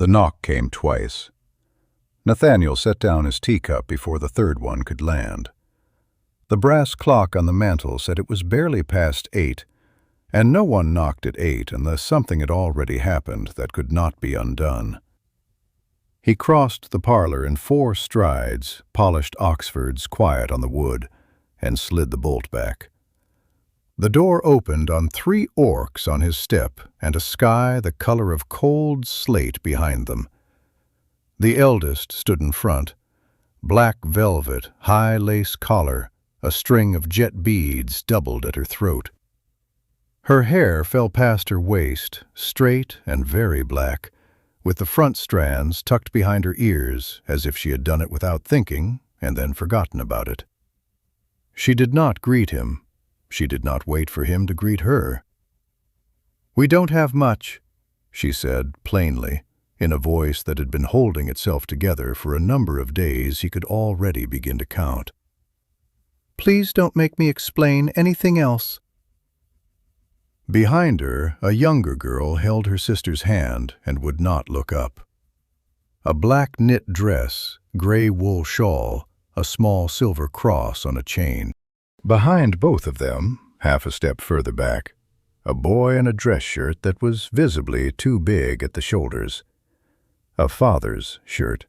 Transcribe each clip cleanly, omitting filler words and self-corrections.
The knock came twice. Nathaniel set down his teacup before the third one could land. The brass clock on the mantel said it was barely past 8, and no one knocked at 8 unless something had already happened that could not be undone. He crossed the parlor in 4 strides, polished Oxfords quiet on the wood, and slid the bolt back. The door opened on 3 orcs on his step and a sky the color of cold slate behind them. The eldest stood in front, black velvet, high lace collar, a string of jet beads doubled at her throat. Her hair fell past her waist, straight and very black, with the front strands tucked behind her ears as if she had done it without thinking and then forgotten about it. She did not greet him. She did not wait for him to greet her. "We don't have much," she said plainly, in a voice that had been holding itself together for a number of days he could already begin to count. "Please don't make me explain anything else." Behind her, a younger girl held her sister's hand and would not look up. A black knit dress, gray wool shawl, a small silver cross on a chain. Behind both of them, half a step further back, a boy in a dress shirt that was visibly too big at the shoulders. A father's shirt.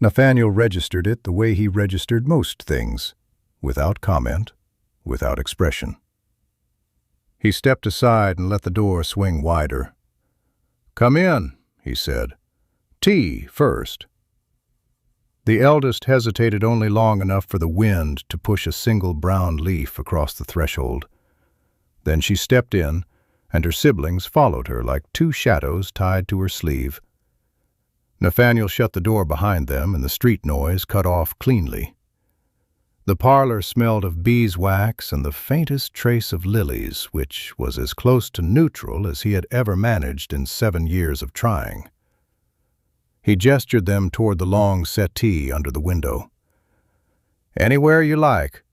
Nathaniel registered it the way he registered most things, without comment, without expression. He stepped aside and let the door swing wider. "Come in," he said. "Tea first." The eldest hesitated only long enough for the wind to push a single brown leaf across the threshold. Then she stepped in, and her siblings followed her like 2 shadows tied to her sleeve. Nathaniel shut the door behind them, and the street noise cut off cleanly. The parlor smelled of beeswax and the faintest trace of lilies, which was as close to neutral as he had ever managed in 7 years of trying. He gestured them toward the long settee under the window. "Anywhere you like.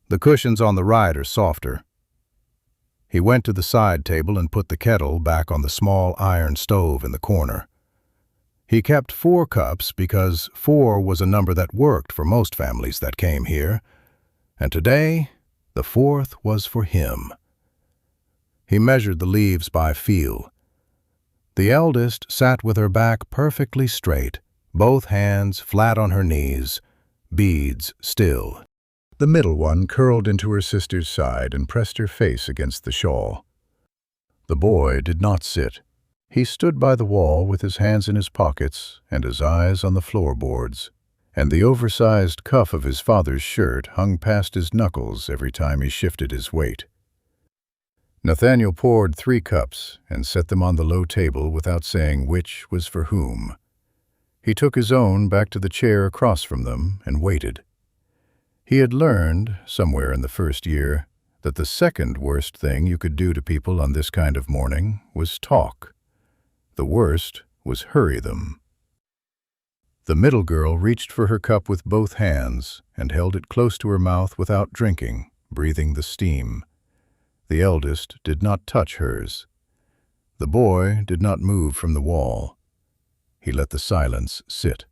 The cushions on the right are softer." He went to the side table and put the kettle back on the small iron stove in the corner. He kept 4 cups because 4 was a number that worked for most families that came here, and today the 4th was for him. He measured the leaves by feel. The eldest sat with her back perfectly straight, both hands flat on her knees, beads still. The middle one curled into her sister's side and pressed her face against the shawl. The boy did not sit. He stood by the wall with his hands in his pockets and his eyes on the floorboards, and the oversized cuff of his father's shirt hung past his knuckles every time he shifted his weight. Nathaniel poured 3 cups and set them on the low table without saying which was for whom. He took his own back to the chair across from them and waited. He had learned, somewhere in the first year, that the second worst thing you could do to people on this kind of morning was talk. The worst was hurry them. The middle girl reached for her cup with both hands and held it close to her mouth without drinking, breathing the steam. The eldest did not touch hers. The boy did not move from the wall. He let the silence sit.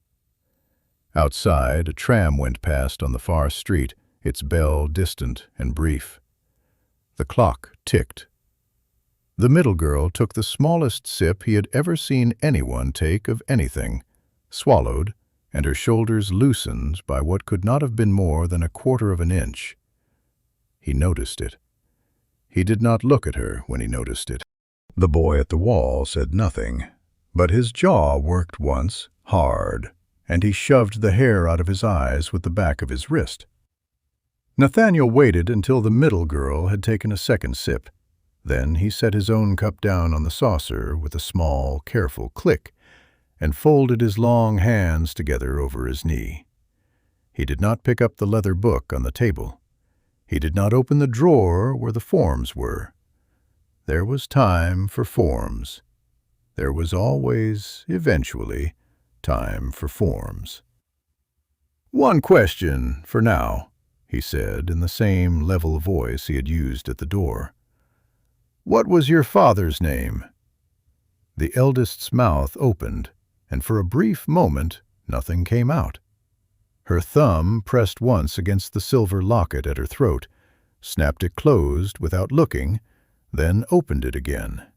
Outside, a tram went past on the far street, its bell distant and brief. The clock ticked. The middle girl took the smallest sip he had ever seen anyone take of anything, swallowed, and her shoulders loosened by what could not have been more than 1/4 of an inch. He noticed it. He did not look at her when he noticed it. The boy at the wall said nothing, but his jaw worked once, hard, and he shoved the hair out of his eyes with the back of his wrist. Nathaniel waited until the middle girl had taken a second sip. Then he set his own cup down on the saucer with a small, careful click, and folded his long hands together over his knee. He did not pick up the leather book on the table. He did not open the drawer where the forms were. There was time for forms. There was always, eventually, time for forms. "One question, for now," he said in the same level voice he had used at the door. "What was your father's name?" The eldest's mouth opened, and for a brief moment nothing came out. Her thumb pressed once against the silver locket at her throat, snapped it closed without looking, then opened it again.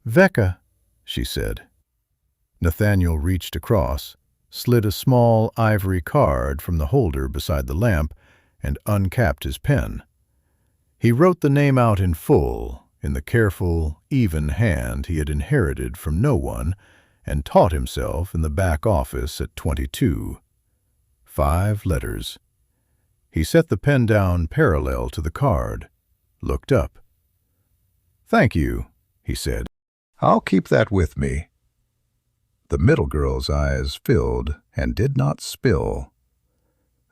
"Veca," she said. Nathaniel reached across, slid a small ivory card from the holder beside the lamp, and uncapped his pen. He wrote the name out in full, in the careful, even hand he had inherited from no one, and taught himself in the back office at 22. 5 letters. He set the pen down parallel to the card, looked up. "Thank you," he said. "I'll keep that with me." The middle girl's eyes filled and did not spill.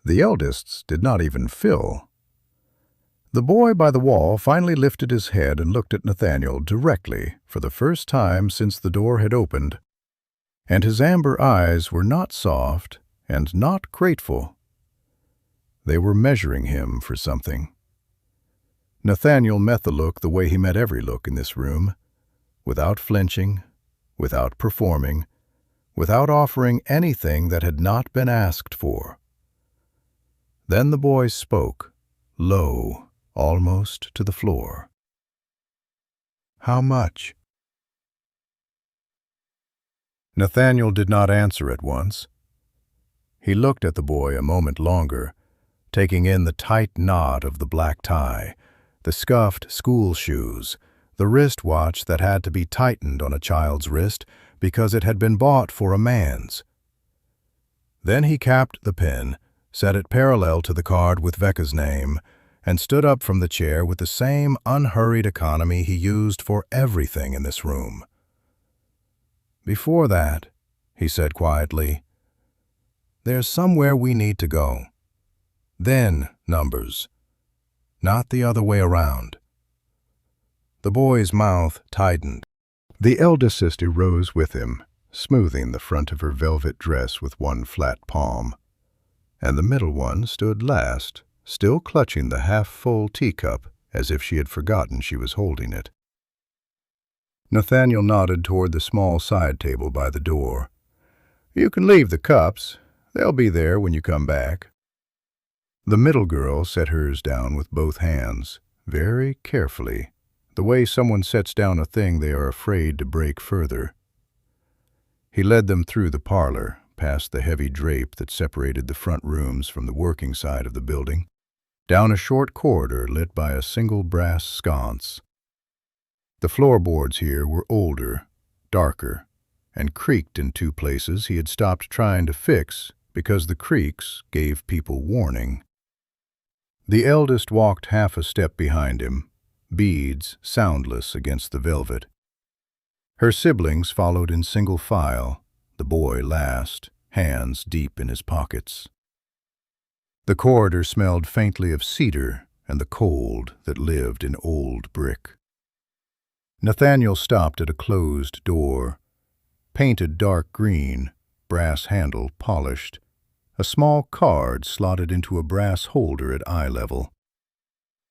The eldest's did not even fill. The boy by the wall finally lifted his head and looked at Nathaniel directly for the first time since the door had opened, and his amber eyes were not soft and not grateful. They were measuring him for something. Nathaniel met the look the way he met every look in this room, without flinching, without performing, without offering anything that had not been asked for. Then the boy spoke, low, almost to the floor. "How much?" Nathaniel did not answer at once. He looked at the boy a moment longer, taking in the tight knot of the black tie, the scuffed school shoes, the wristwatch that had to be tightened on a child's wrist because it had been bought for a man's. Then he capped the pen, set it parallel to the card with Veca's name, and stood up from the chair with the same unhurried economy he used for everything in this room. "Before that," he said quietly, "there's somewhere we need to go. Then numbers, not the other way around." The boy's mouth tightened. The eldest sister rose with him, smoothing the front of her velvet dress with one flat palm, and the middle one stood last, still clutching the half-full teacup as if she had forgotten she was holding it. Nathaniel nodded toward the small side table by the door. "You can leave the cups. They'll be there when you come back." The middle girl set hers down with both hands, very carefully, the way someone sets down a thing they are afraid to break further. He led them through the parlor, past the heavy drape that separated the front rooms from the working side of the building, down a short corridor lit by a single brass sconce. The floorboards here were older, darker, and creaked in 2 places he had stopped trying to fix because the creaks gave people warning. The eldest walked half a step behind him, beads soundless against the velvet. Her siblings followed in single file, the boy last, hands deep in his pockets. The corridor smelled faintly of cedar and the cold that lived in old brick. Nathaniel stopped at a closed door, painted dark green, brass handle polished, a small card slotted into a brass holder at eye level.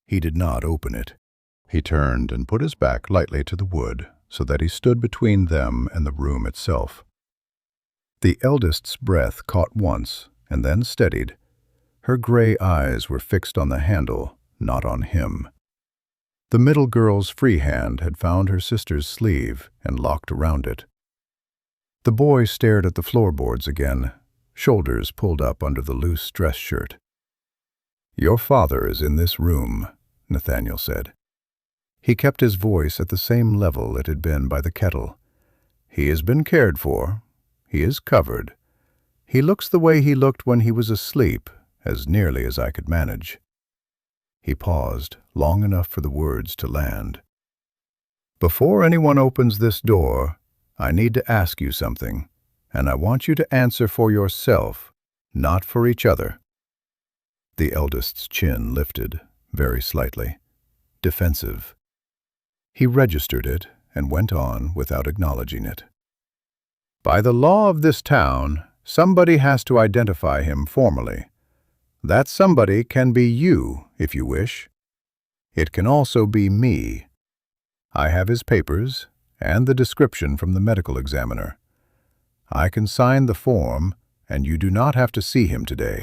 He did not open it. He turned and put his back lightly to the wood so that he stood between them and the room itself. The eldest's breath caught once and then steadied. Her gray eyes were fixed on the handle, not on him. The middle girl's free hand had found her sister's sleeve and locked around it. The boy stared at the floorboards again, shoulders pulled up under the loose dress shirt. "Your father is in this room," Nathaniel said. He kept his voice at the same level it had been by the kettle. "He has been cared for. He is covered. He looks the way he looked when he was asleep, as nearly as I could manage." He paused, long enough for the words to land. "Before anyone opens this door, I need to ask you something, and I want you to answer for yourself, not for each other." The eldest's chin lifted, very slightly, defensive. He registered it and went on without acknowledging it. "By the law of this town, somebody has to identify him formally. That somebody can be you, if you wish. It can also be me. I have his papers, and the description from the medical examiner. I can sign the form, and you do not have to see him today.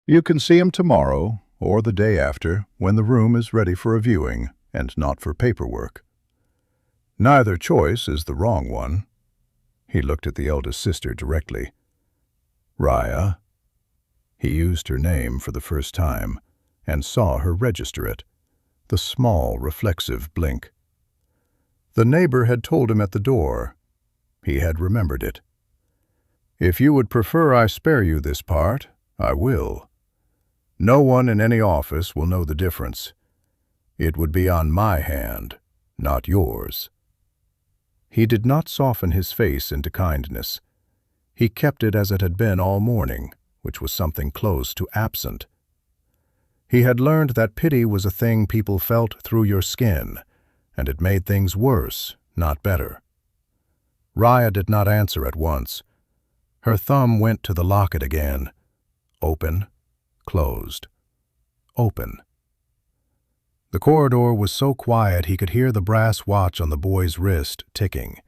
You can see him tomorrow or the day after when the room is ready for a viewing and not for paperwork. Neither choice is the wrong one. He looked at the eldest sister directly. Raya. He used her name for the first time and saw her register it, the small, reflexive blink. The neighbor had told him at the door. He had remembered it. If you would prefer I spare you this part, I will. No one in any office will know the difference. It would be on my hand, not yours. He did not soften his face into kindness. He kept it as it had been all morning, which was something close to absent. He had learned that pity was a thing people felt through your skin, and it made things worse, not better. Raya did not answer at once. Her thumb went to the locket again. Open, closed, open. The corridor was so quiet he could hear the brass watch on the boy's wrist ticking.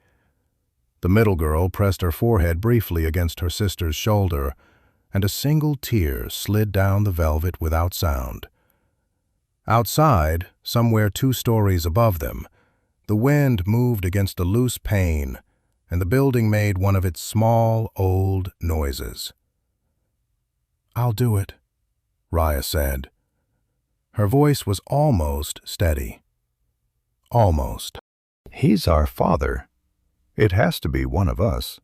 The middle girl pressed her forehead briefly against her sister's shoulder, and a single tear slid down the velvet without sound. Outside, somewhere 2 stories above them, the wind moved against a loose pane, and the building made one of its small, old noises. "I'll do it," Raya said. Her voice was almost steady. Almost. "He's our father. It has to be one of us."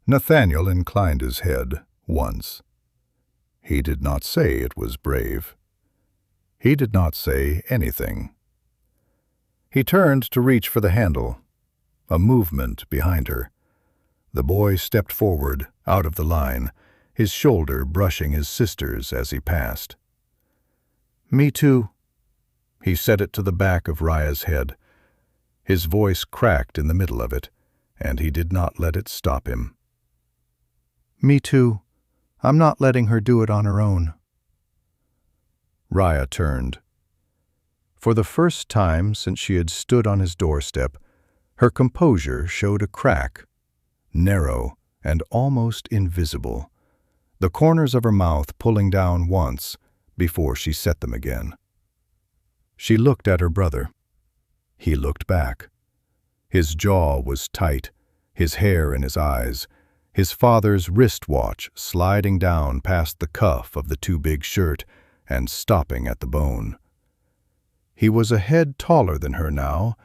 Nathaniel inclined his head once. He did not say it was brave. He did not say anything. He turned to reach for the handle. A movement behind her. The boy stepped forward, out of the line, his shoulder brushing his sister's as he passed. "Me too." He said it to the back of Raya's head. His voice cracked in the middle of it, and he did not let it stop him. "Me too. I'm not letting her do it on her own." Raya turned. For the first time since she had stood on his doorstep, her composure showed a crack, narrow and almost invisible, the corners of her mouth pulling down once before she set them again. She looked at her brother. He looked back. His jaw was tight, his hair in his eyes, his father's wristwatch sliding down past the cuff of the too-big shirt and stopping at the bone. He was a head taller than her now,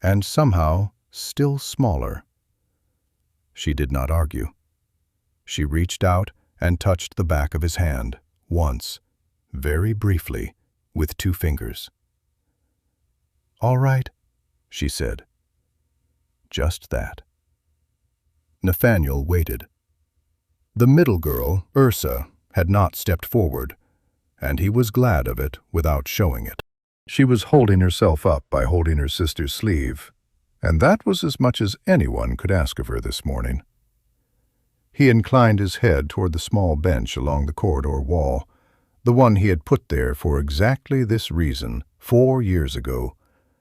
and somehow still smaller. She did not argue. She reached out and touched the back of his hand, once, very briefly, with 2 fingers. "All right," she said. Just that. Nathaniel waited. The middle girl, Ursa, had not stepped forward, and he was glad of it without showing it. She was holding herself up by holding her sister's sleeve, and that was as much as anyone could ask of her this morning. He inclined his head toward the small bench along the corridor wall, the one he had put there for exactly this reason 4 years ago,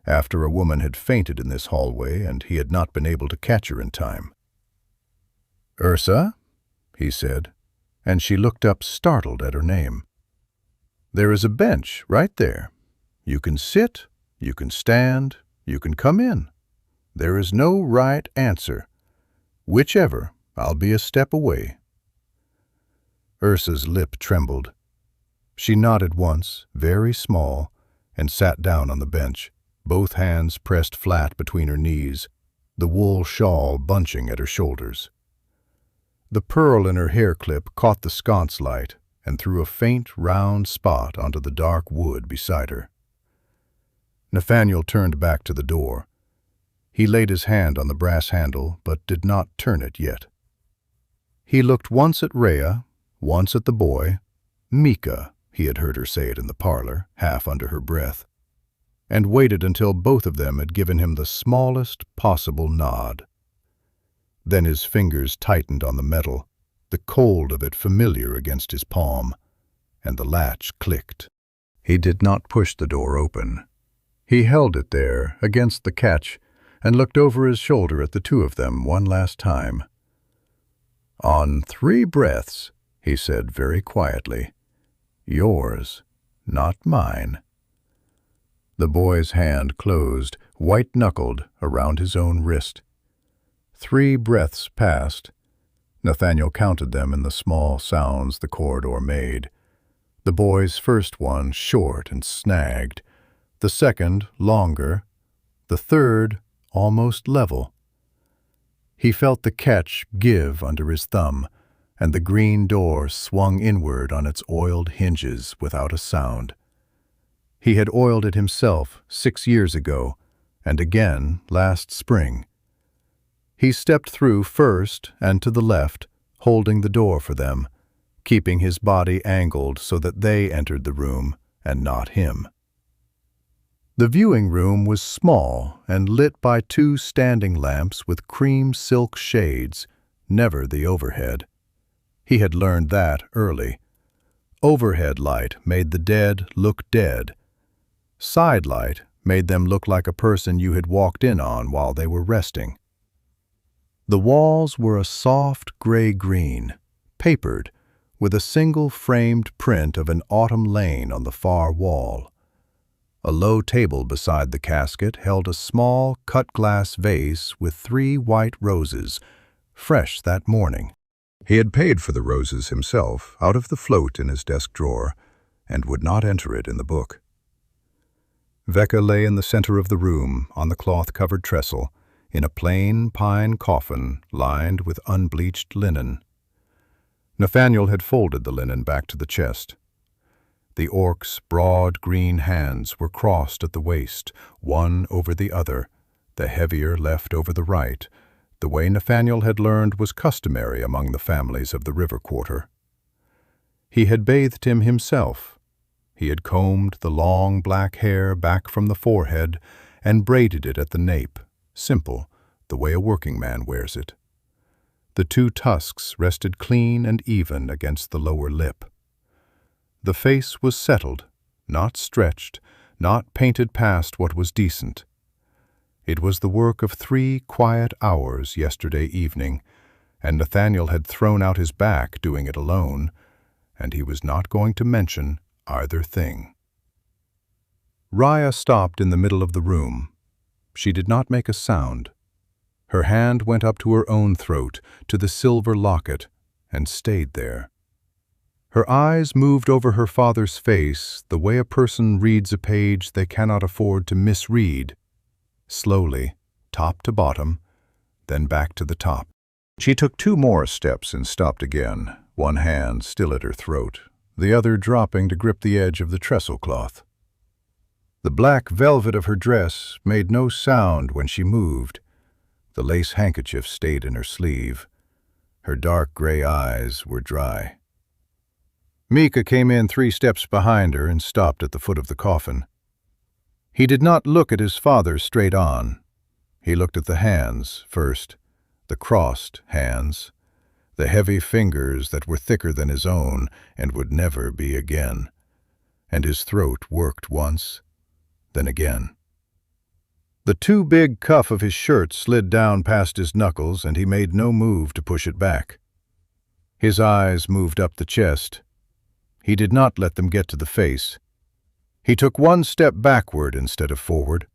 after a woman had fainted in this hallway and he had not been able to catch her in time. "Ursa?" he said, and she looked up startled at her name. "There is a bench right there. You can sit, you can stand, you can come in. There is no right answer. Whichever, I'll be a step away." Ursa's lip trembled. She nodded once, very small, and sat down on the bench, both hands pressed flat between her knees, the wool shawl bunching at her shoulders. The pearl in her hair clip caught the sconce light and threw a faint, round spot onto the dark wood beside her. Nathaniel turned back to the door. He laid his hand on the brass handle, but did not turn it yet. He looked once at Raya, once at the boy, Mika, he had heard her say it in the parlor, half under her breath, and waited until both of them had given him the smallest possible nod. Then his fingers tightened on the metal, the cold of it familiar against his palm, and the latch clicked. He did not push the door open. He held it there, against the catch, and looked over his shoulder at the two of them one last time. "On 3 breaths," he said very quietly. "Yours, not mine." The boy's hand closed, white-knuckled, around his own wrist. 3 breaths passed. Nathaniel counted them in the small sounds the corridor made. The boy's first one short and snagged, the second longer, the third almost level. He felt the catch give under his thumb, and the green door swung inward on its oiled hinges without a sound. He had oiled it himself 6 years ago, and again last spring. He stepped through first and to the left, holding the door for them, keeping his body angled so that they entered the room and not him. The viewing room was small and lit by 2 standing lamps with cream silk shades, never the overhead. He had learned that early. Overhead light made the dead look dead. Side light made them look like a person you had walked in on while they were resting. The walls were a soft gray-green, papered, with a single framed print of an autumn lane on the far wall. A low table beside the casket held a small cut-glass vase with 3 white roses, fresh that morning. He had paid for the roses himself out of the float in his desk drawer, and would not enter it in the book. Veca lay in the center of the room on the cloth-covered trestle, in a plain pine coffin lined with unbleached linen. Nathaniel had folded the linen back to the chest. The orc's broad green hands were crossed at the waist, one over the other, the heavier left over the right, the way Nathaniel had learned was customary among the families of the river quarter. He had bathed him himself. He had combed the long black hair back from the forehead and braided it at the nape, simple, the way a working man wears it. The 2 tusks rested clean and even against the lower lip. The face was settled, not stretched, not painted past what was decent. It was the work of 3 quiet hours yesterday evening, and Nathaniel had thrown out his back doing it alone, and he was not going to mention either thing. Raya stopped in the middle of the room. She did not make a sound. Her hand went up to her own throat, to the silver locket, and stayed there. Her eyes moved over her father's face the way a person reads a page they cannot afford to misread, slowly, top to bottom, then back to the top. She took 2 more steps and stopped again, one hand still at her throat, the other dropping to grip the edge of the trestle cloth. The black velvet of her dress made no sound when she moved. The lace handkerchief stayed in her sleeve. Her dark gray eyes were dry. Mika came in 3 steps behind her and stopped at the foot of the coffin. He did not look at his father straight on. He looked at the hands first, the crossed hands, the heavy fingers that were thicker than his own and would never be again, and his throat worked once, then again. The too big cuff of his shirt slid down past his knuckles, and he made no move to push it back. His eyes moved up the chest. He did not let them get to the face. He took 1 step backward instead of forward.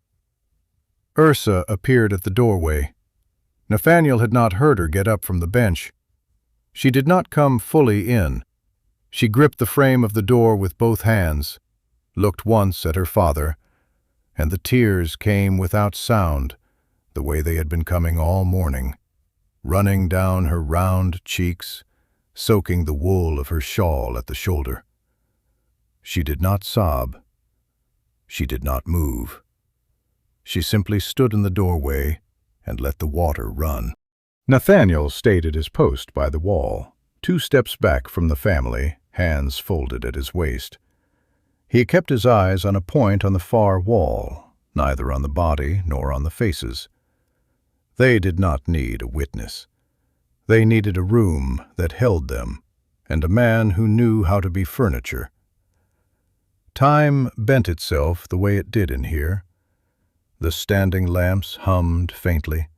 Ursa appeared at the doorway. Nathaniel had not heard her get up from the bench. She did not come fully in. She gripped the frame of the door with both hands, looked once at her father, and the tears came without sound, the way they had been coming all morning, running down her round cheeks, soaking the wool of her shawl at the shoulder. She did not sob. She did not move. She simply stood in the doorway and let the water run. Nathaniel stayed at his post by the wall, 2 steps back from the family, hands folded at his waist. He kept his eyes on a point on the far wall, neither on the body nor on the faces. They did not need a witness. They needed a room that held them, and a man who knew how to be furniture. Time bent itself the way it did in here. The standing lamps hummed faintly.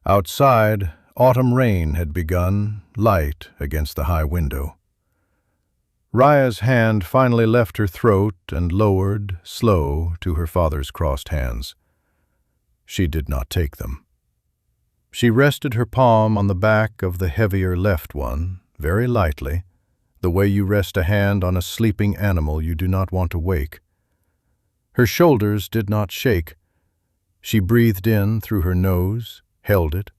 Outside, autumn rain had begun, light against the high window. Raya's hand finally left her throat and lowered, slow, to her father's crossed hands. She did not take them. She rested her palm on the back of the heavier left one, very lightly, the way you rest a hand on a sleeping animal you do not want to wake. Her shoulders did not shake. She breathed in through her nose, held it,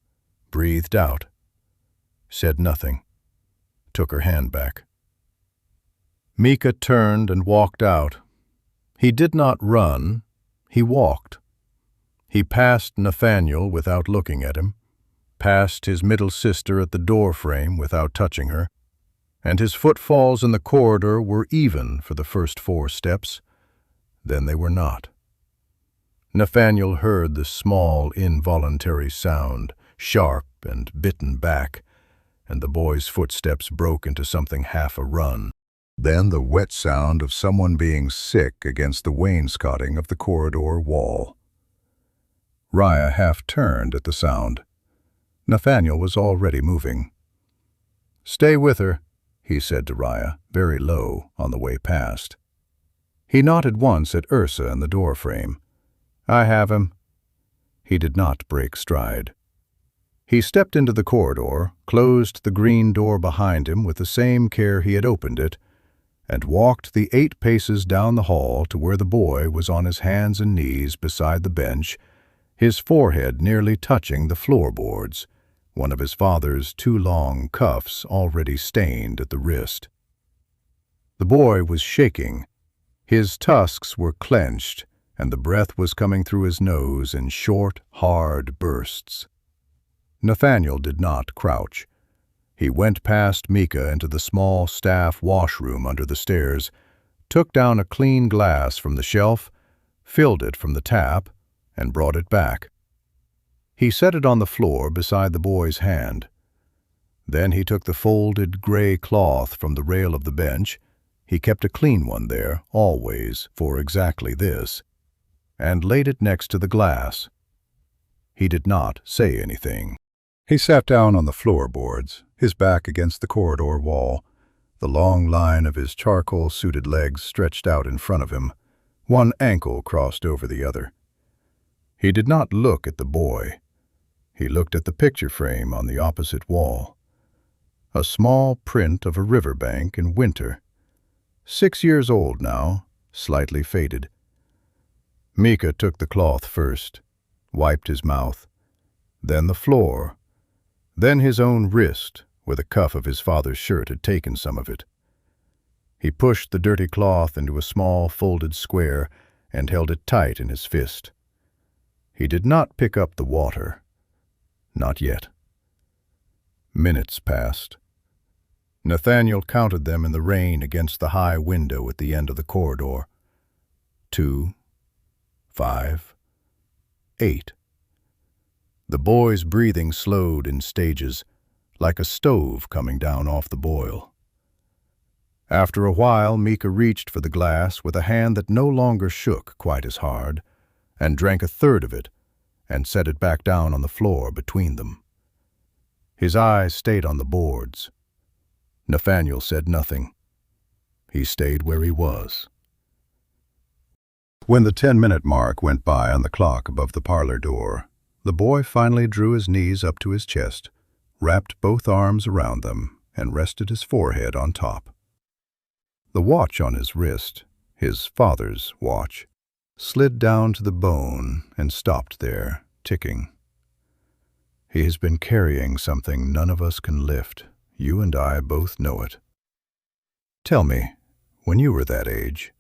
breathed out, said nothing, took her hand back. Mika turned and walked out. He did not run, he walked. He passed Nathaniel without looking at him, passed his middle sister at the door frame without touching her, and his footfalls in the corridor were even for the first 4 steps. Then they were not. Nathaniel heard the small, involuntary sound, sharp and bitten back, and the boy's footsteps broke into something half a run. Then the wet sound of someone being sick against the wainscoting of the corridor wall. Raya half turned at the sound. Nathaniel was already moving. "Stay with her," he said to Raya, very low, on the way past. He nodded once at Ursa in the door frame. "I have him." He did not break stride. He stepped into the corridor, closed the green door behind him with the same care he had opened it, and walked the 8 paces down the hall to where the boy was on his hands and knees beside the bench, his forehead nearly touching the floorboards, one of his father's 2 long cuffs already stained at the wrist. The boy was shaking. His tusks were clenched, and the breath was coming through his nose in short, hard bursts. Nathaniel did not crouch. He went past Mika into the small staff washroom under the stairs, took down a clean glass from the shelf, filled it from the tap, and brought it back. He set it on the floor beside the boy's hand. Then he took the folded gray cloth from the rail of the bench, he kept a clean one there, always, for exactly this, and laid it next to the glass. He did not say anything. He sat down on the floorboards, his back against the corridor wall, the long line of his charcoal-suited legs stretched out in front of him, one ankle crossed over the other. He did not look at the boy. He looked at the picture frame on the opposite wall. A small print of a riverbank in winter. 6 years old now, slightly faded. Mika took the cloth first, wiped his mouth, then the floor, then his own wrist, where the cuff of his father's shirt had taken some of it. He pushed the dirty cloth into a small folded square and held it tight in his fist. He did not pick up the water. Not yet. Minutes passed. Nathaniel counted them in the rain against the high window at the end of the corridor. 2, 5, 8. The boy's breathing slowed in stages, like a stove coming down off the boil. After a while, Mika reached for the glass with a hand that no longer shook quite as hard, and drank a third of it, and set it back down on the floor between them. His eyes stayed on the boards. Nathaniel said nothing. He stayed where he was. When the 10-minute mark went by on the clock above the parlor door, the boy finally drew his knees up to his chest, wrapped both arms around them, and rested his forehead on top. The watch on his wrist, his father's watch, slid down to the bone and stopped there, ticking. He has been carrying something none of us can lift. You and I both know it. Tell me, when you were that age,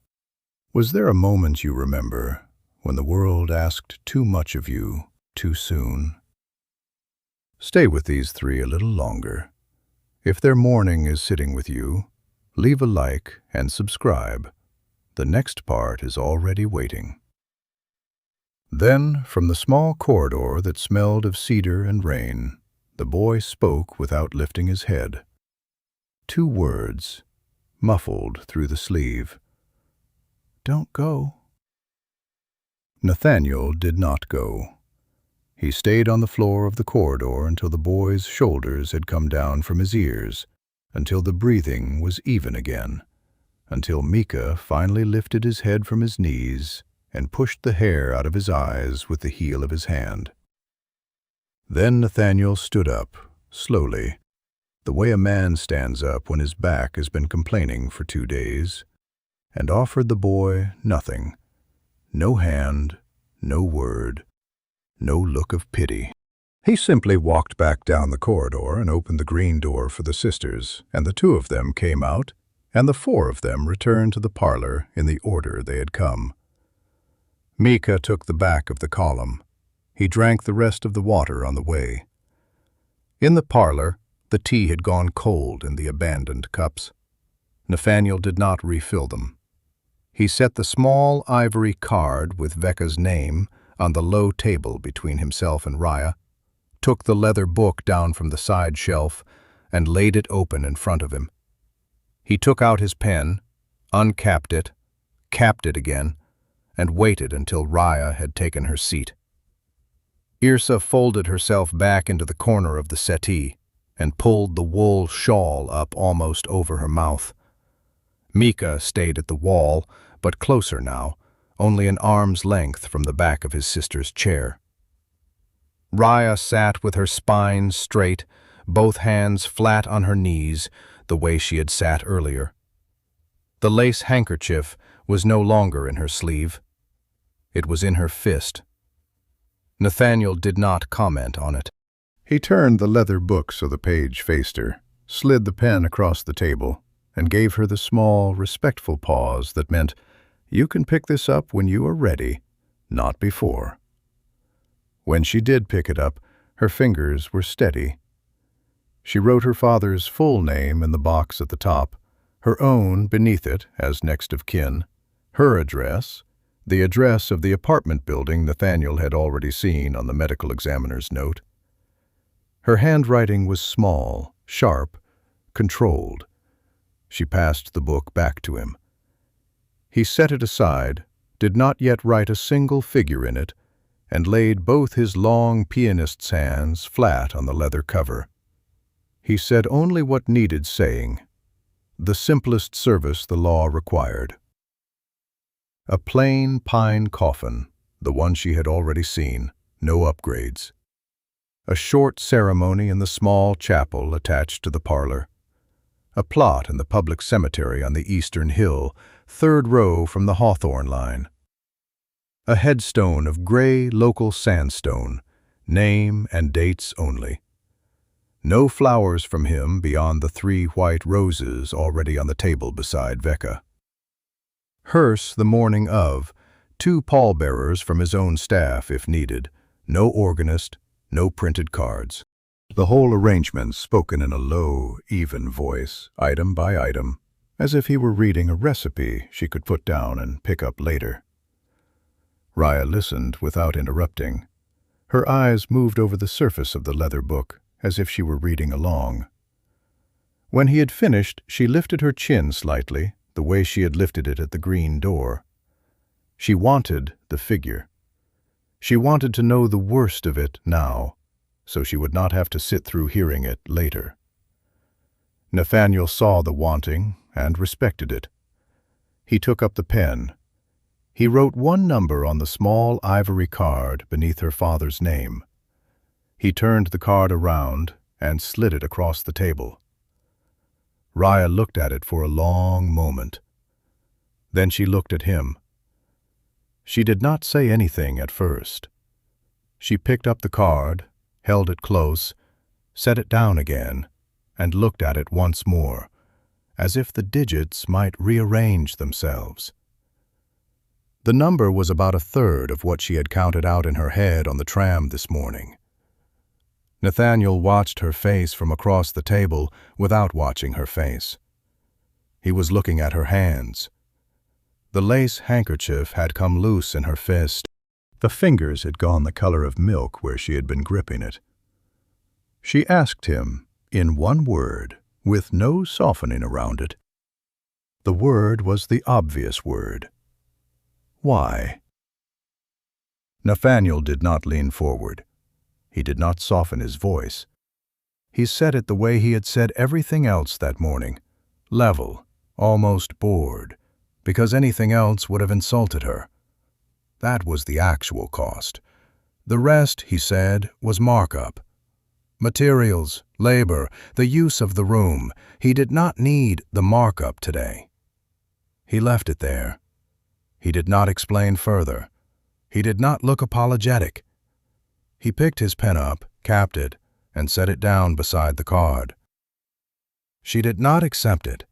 was there a moment you remember when the world asked too much of you too soon? Stay with these 3 a little longer. If their mourning is sitting with you, leave a like and subscribe. The next part is already waiting. Then, from the small corridor that smelled of cedar and rain, the boy spoke without lifting his head. 2 words, muffled through the sleeve. "Don't go." Nathaniel did not go. He stayed on the floor of the corridor until the boy's shoulders had come down from his ears, until the breathing was even again, until Mika finally lifted his head from his knees and pushed the hair out of his eyes with the heel of his hand. Then Nathaniel stood up, slowly, the way a man stands up when his back has been complaining for 2 days, and offered the boy nothing, no hand, no word, no look of pity. He simply walked back down the corridor and opened the green door for the sisters, and the 2 of them came out, and the 4 of them returned to the parlor in the order they had come. Mika took the back of the column. He drank the rest of the water on the way. In the parlor, the tea had gone cold in the abandoned cups. Nathaniel did not refill them. He set the small ivory card with Veca's name on the low table between himself and Raya, took the leather book down from the side shelf, and laid it open in front of him. He took out his pen, uncapped it, capped it again, and waited until Raya had taken her seat. Ursa folded herself back into the corner of the settee and pulled the wool shawl up almost over her mouth. Mika stayed at the wall, but closer now, only an arm's length from the back of his sister's chair. Raya sat with her spine straight, both hands flat on her knees, the way she had sat earlier. The lace handkerchief was no longer in her sleeve. It was in her fist. Nathaniel did not comment on it. He turned the leather book so the page faced her, slid the pen across the table, and gave her the small, respectful pause that meant, "You can pick this up when you are ready, not before." When she did pick it up, her fingers were steady. She wrote her father's full name in the box at the top, her own beneath it as next of kin, her address, the address of the apartment building Nathaniel had already seen on the medical examiner's note. Her handwriting was small, sharp, controlled. She passed the book back to him. He set it aside, did not yet write a single figure in it, and laid both his long pianist's hands flat on the leather cover. He said only what needed saying, the simplest service the law required. A plain pine coffin, the one she had already seen, no upgrades. A short ceremony in the small chapel attached to the parlor. A plot in the public cemetery on the eastern hill, 3rd row from the Hawthorn line. A headstone of gray local sandstone, name and dates only. No flowers from him beyond the 3 white roses already on the table beside Veca. Hearse the morning of, 2 pallbearers from his own staff if needed, no organist, no printed cards. The whole arrangement spoken in a low, even voice, item by item, as if he were reading a recipe she could put down and pick up later. Raya listened without interrupting. Her eyes moved over the surface of the leather book, as if she were reading along. When he had finished, she lifted her chin slightly, the way she had lifted it at the green door. She wanted the figure. She wanted to know the worst of it now, so she would not have to sit through hearing it later. Nathaniel saw the wanting and respected it. He took up the pen. He wrote 1 number on the small ivory card beneath her father's name. He turned the card around and slid it across the table. Raya looked at it for a long moment. Then she looked at him. She did not say anything at first. She picked up the card, held it close, set it down again, and looked at it once more, as if the digits might rearrange themselves. The number was about 1/3 of what she had counted out in her head on the tram this morning. Nathaniel watched her face from across the table without watching her face. He was looking at her hands. The lace handkerchief had come loose in her fist. The fingers had gone the color of milk where she had been gripping it. She asked him, in 1 word, with no softening around it. The word was the obvious word. Why? Nathaniel did not lean forward. He did not soften his voice. He said it the way he had said everything else that morning, level, almost bored, because anything else would have insulted her. That was the actual cost. The rest, he said, was markup. Materials, labor, the use of the room. He did not need the markup today. He left it there. He did not explain further. He did not look apologetic. He picked his pen up, capped it, and set it down beside the card. She did not accept it.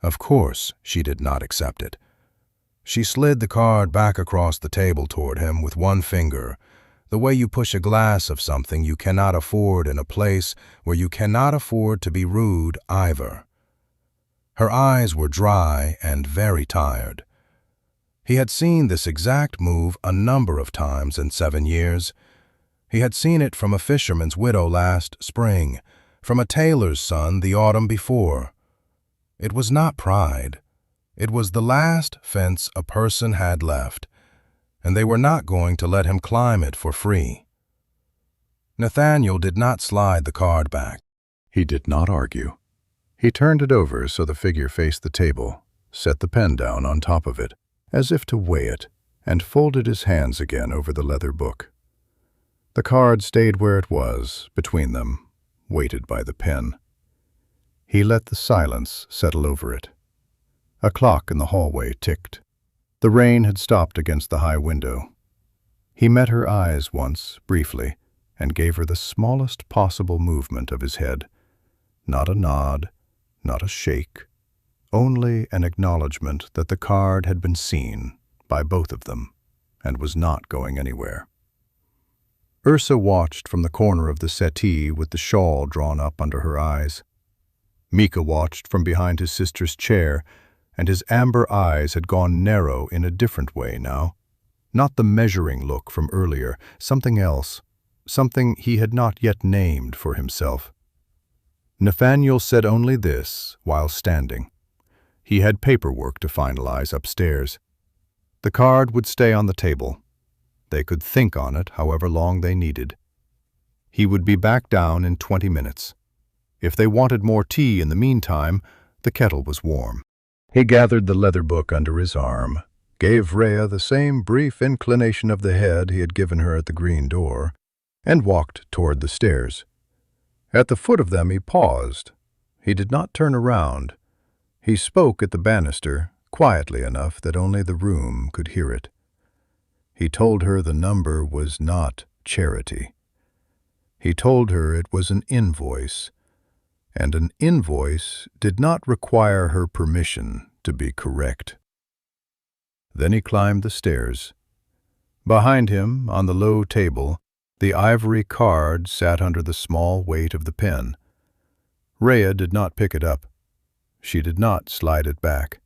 Of course she did not accept it. She slid the card back across the table toward him with one finger, the way you push a glass of something you cannot afford in a place where you cannot afford to be rude either. Her eyes were dry and very tired. He had seen this exact move a number of times in 7 years. He had seen it from a fisherman's widow last spring, from a tailor's son the autumn before. It was not pride. It was the last fence a person had left, and they were not going to let him climb it for free. Nathaniel did not slide the card back. He did not argue. He turned it over so the figure faced the table, set the pen down on top of it, as if to weigh it, and folded his hands again over the leather book. The card stayed where it was, between them, weighted by the pen. He let the silence settle over it. A clock in the hallway ticked. The rain had stopped against the high window. He met her eyes once, briefly, and gave her the smallest possible movement of his head. Not a nod, not a shake, only an acknowledgement that the card had been seen by both of them and was not going anywhere. Ursa watched from the corner of the settee with the shawl drawn up under her eyes. Mika watched from behind his sister's chair, and his amber eyes had gone narrow in a different way now. Not the measuring look from earlier, something else, something he had not yet named for himself. Nathaniel said only this while standing. He had paperwork to finalize upstairs. The card would stay on the table. They could think on it however long they needed. He would be back down in 20 minutes. If they wanted more tea in the meantime, the kettle was warm. He gathered the leather book under his arm, gave Rhea the same brief inclination of the head he had given her at the green door, and walked toward the stairs. At the foot of them he paused. He did not turn around. He spoke at the banister, quietly enough that only the room could hear it. He told her the number was not charity. He told her it was an invoice, and an invoice did not require her permission to be correct. Then he climbed the stairs. Behind him, on the low table, the ivory card sat under the small weight of the pen. Rhea did not pick it up. She did not slide it back.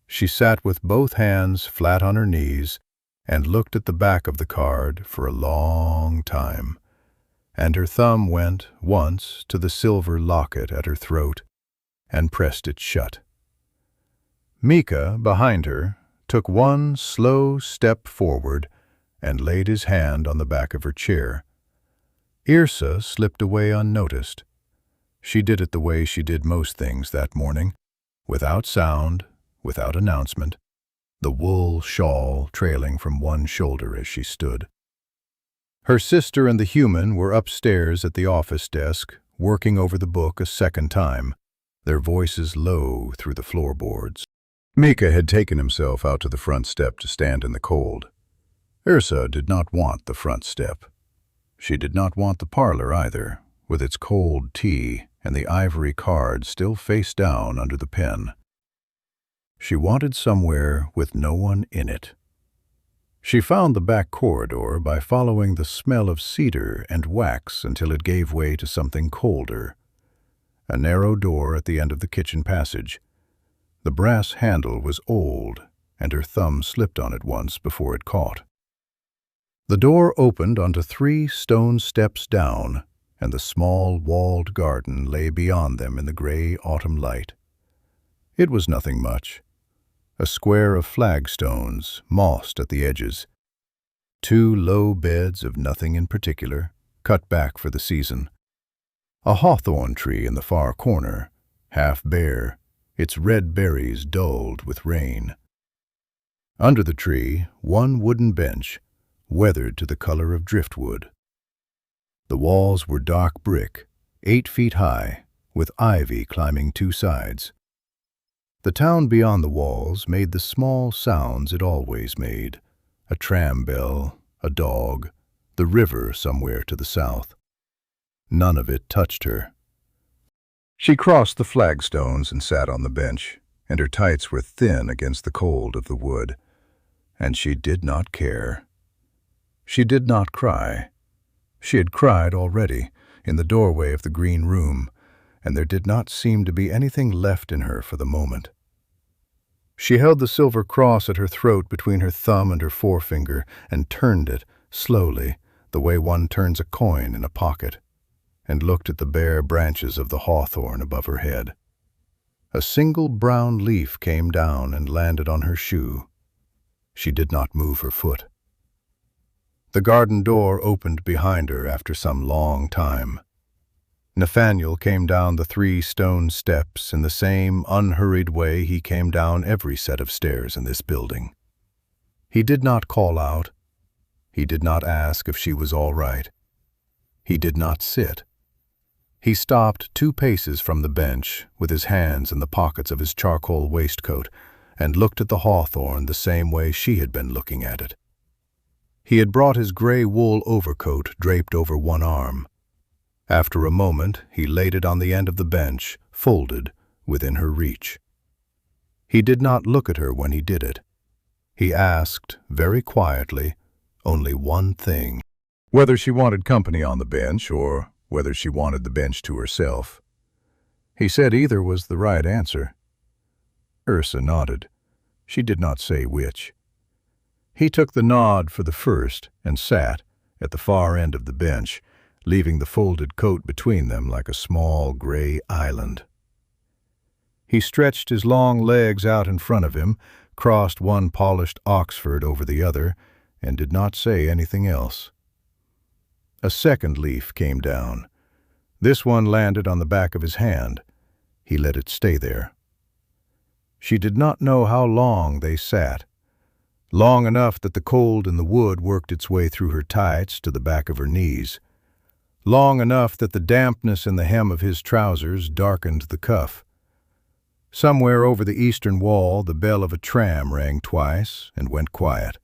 She sat with both hands flat on her knees and looked at the back of the card for a long time, and her thumb went once to the silver locket at her throat and pressed it shut. Mika, behind her, took one slow step forward and laid his hand on the back of her chair. Ursa slipped away unnoticed. She did it the way she did most things that morning, without sound, without announcement, the wool shawl trailing from one shoulder as she stood. Her sister and the human were upstairs at the office desk, working over the book a second time, their voices low through the floorboards. Mika had taken himself out to the front step to stand in the cold. Ursa did not want the front step. She did not want the parlor either, with its cold tea and the ivory card still face down under the pen. She wanted somewhere with no one in it. She found the back corridor by following the smell of cedar and wax until it gave way to something colder. A narrow door at the end of the kitchen passage. The brass handle was old, and her thumb slipped on it once before it caught. The door opened onto 3 stone steps down, and the small walled garden lay beyond them in the gray autumn light. It was nothing much. A square of flagstones, mossed at the edges. 2 low beds of nothing in particular, cut back for the season. A hawthorn tree in the far corner, half bare, its red berries dulled with rain. Under the tree, 1 wooden bench, weathered to the color of driftwood. The walls were dark brick, 8 feet high, with ivy climbing 2 sides. The town beyond the walls made the small sounds it always made, a tram bell, a dog, the river somewhere to the south. None of it touched her. She crossed the flagstones and sat on the bench, and her tights were thin against the cold of the wood, and she did not care. She did not cry. She had cried already, in the doorway of the green room, and there did not seem to be anything left in her for the moment. She held the silver cross at her throat between her thumb and her forefinger and turned it, slowly, the way one turns a coin in a pocket, and looked at the bare branches of the hawthorn above her head. A single brown leaf came down and landed on her shoe. She did not move her foot. The garden door opened behind her after some long time. Nathaniel came down the 3 stone steps in the same unhurried way he came down every set of stairs in this building. He did not call out. He did not ask if she was all right. He did not sit. He stopped 2 paces from the bench, with his hands in the pockets of his charcoal waistcoat, and looked at the hawthorn the same way she had been looking at it. He had brought his gray wool overcoat draped over 1 arm. After a moment, he laid it on the end of the bench, folded, within her reach. He did not look at her when he did it. He asked, very quietly, only one thing: whether she wanted company on the bench, or whether she wanted the bench to herself. He said either was the right answer. Ursa nodded. She did not say which. He took the nod for the first and sat, at the far end of the bench, leaving the folded coat between them like a small gray island. He stretched his long legs out in front of him, crossed 1 polished Oxford over the other, and did not say anything else. A second leaf came down. This one landed on the back of his hand. He let it stay there. She did not know how long they sat. Long enough that the cold in the wood worked its way through her tights to the back of her knees. Long enough that the dampness in the hem of his trousers darkened the cuff. Somewhere over the eastern wall, the bell of a tram rang twice and went quiet.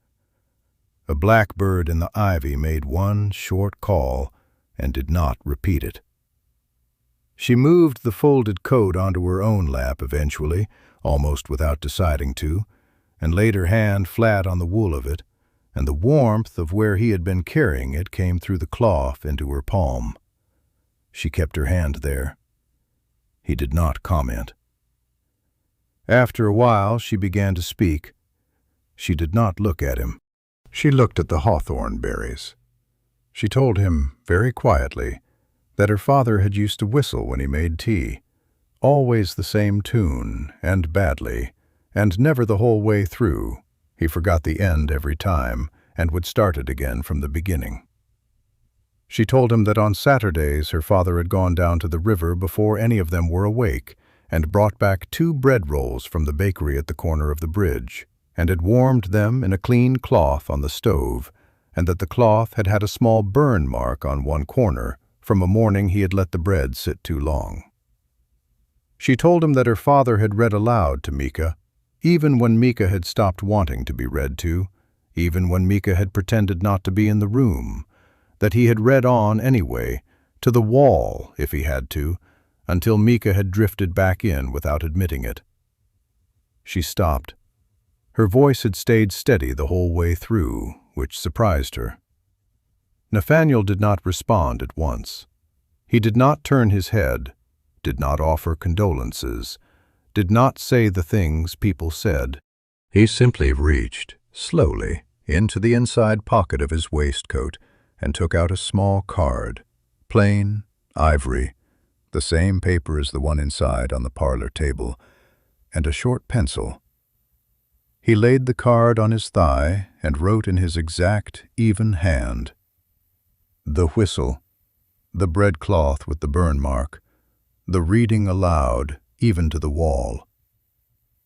A blackbird in the ivy made 1 short call and did not repeat it. She moved the folded coat onto her own lap eventually, almost without deciding to, and laid her hand flat on the wool of it, and the warmth of where he had been carrying it came through the cloth into her palm. She kept her hand there. He did not comment. After a while, she began to speak. She did not look at him. She looked at the hawthorn berries. She told him, very quietly, that her father had used to whistle when he made tea, always the same tune, and badly, and never the whole way through. He forgot the end every time, and would start it again from the beginning. She told him that on Saturdays her father had gone down to the river before any of them were awake, and brought back 2 bread rolls from the bakery at the corner of the bridge, and had warmed them in a clean cloth on the stove, and that the cloth had had a small burn mark on 1 corner from a morning he had let the bread sit too long. She told him that her father had read aloud to Mika, even when Mika had stopped wanting to be read to, even when Mika had pretended not to be in the room, that he had read on anyway, to the wall if he had to, until Mika had drifted back in without admitting it. She stopped. Her voice had stayed steady the whole way through, which surprised her. Nathaniel did not respond at once. He did not turn his head, did not offer condolences, did not say the things people said. He simply reached, slowly, into the inside pocket of his waistcoat and took out a small card, plain, ivory, the same paper as the one inside on the parlor table, and a short pencil. He laid the card on his thigh and wrote in his exact, even hand, "The whistle, the breadcloth with the burn mark, the reading aloud, even to the wall."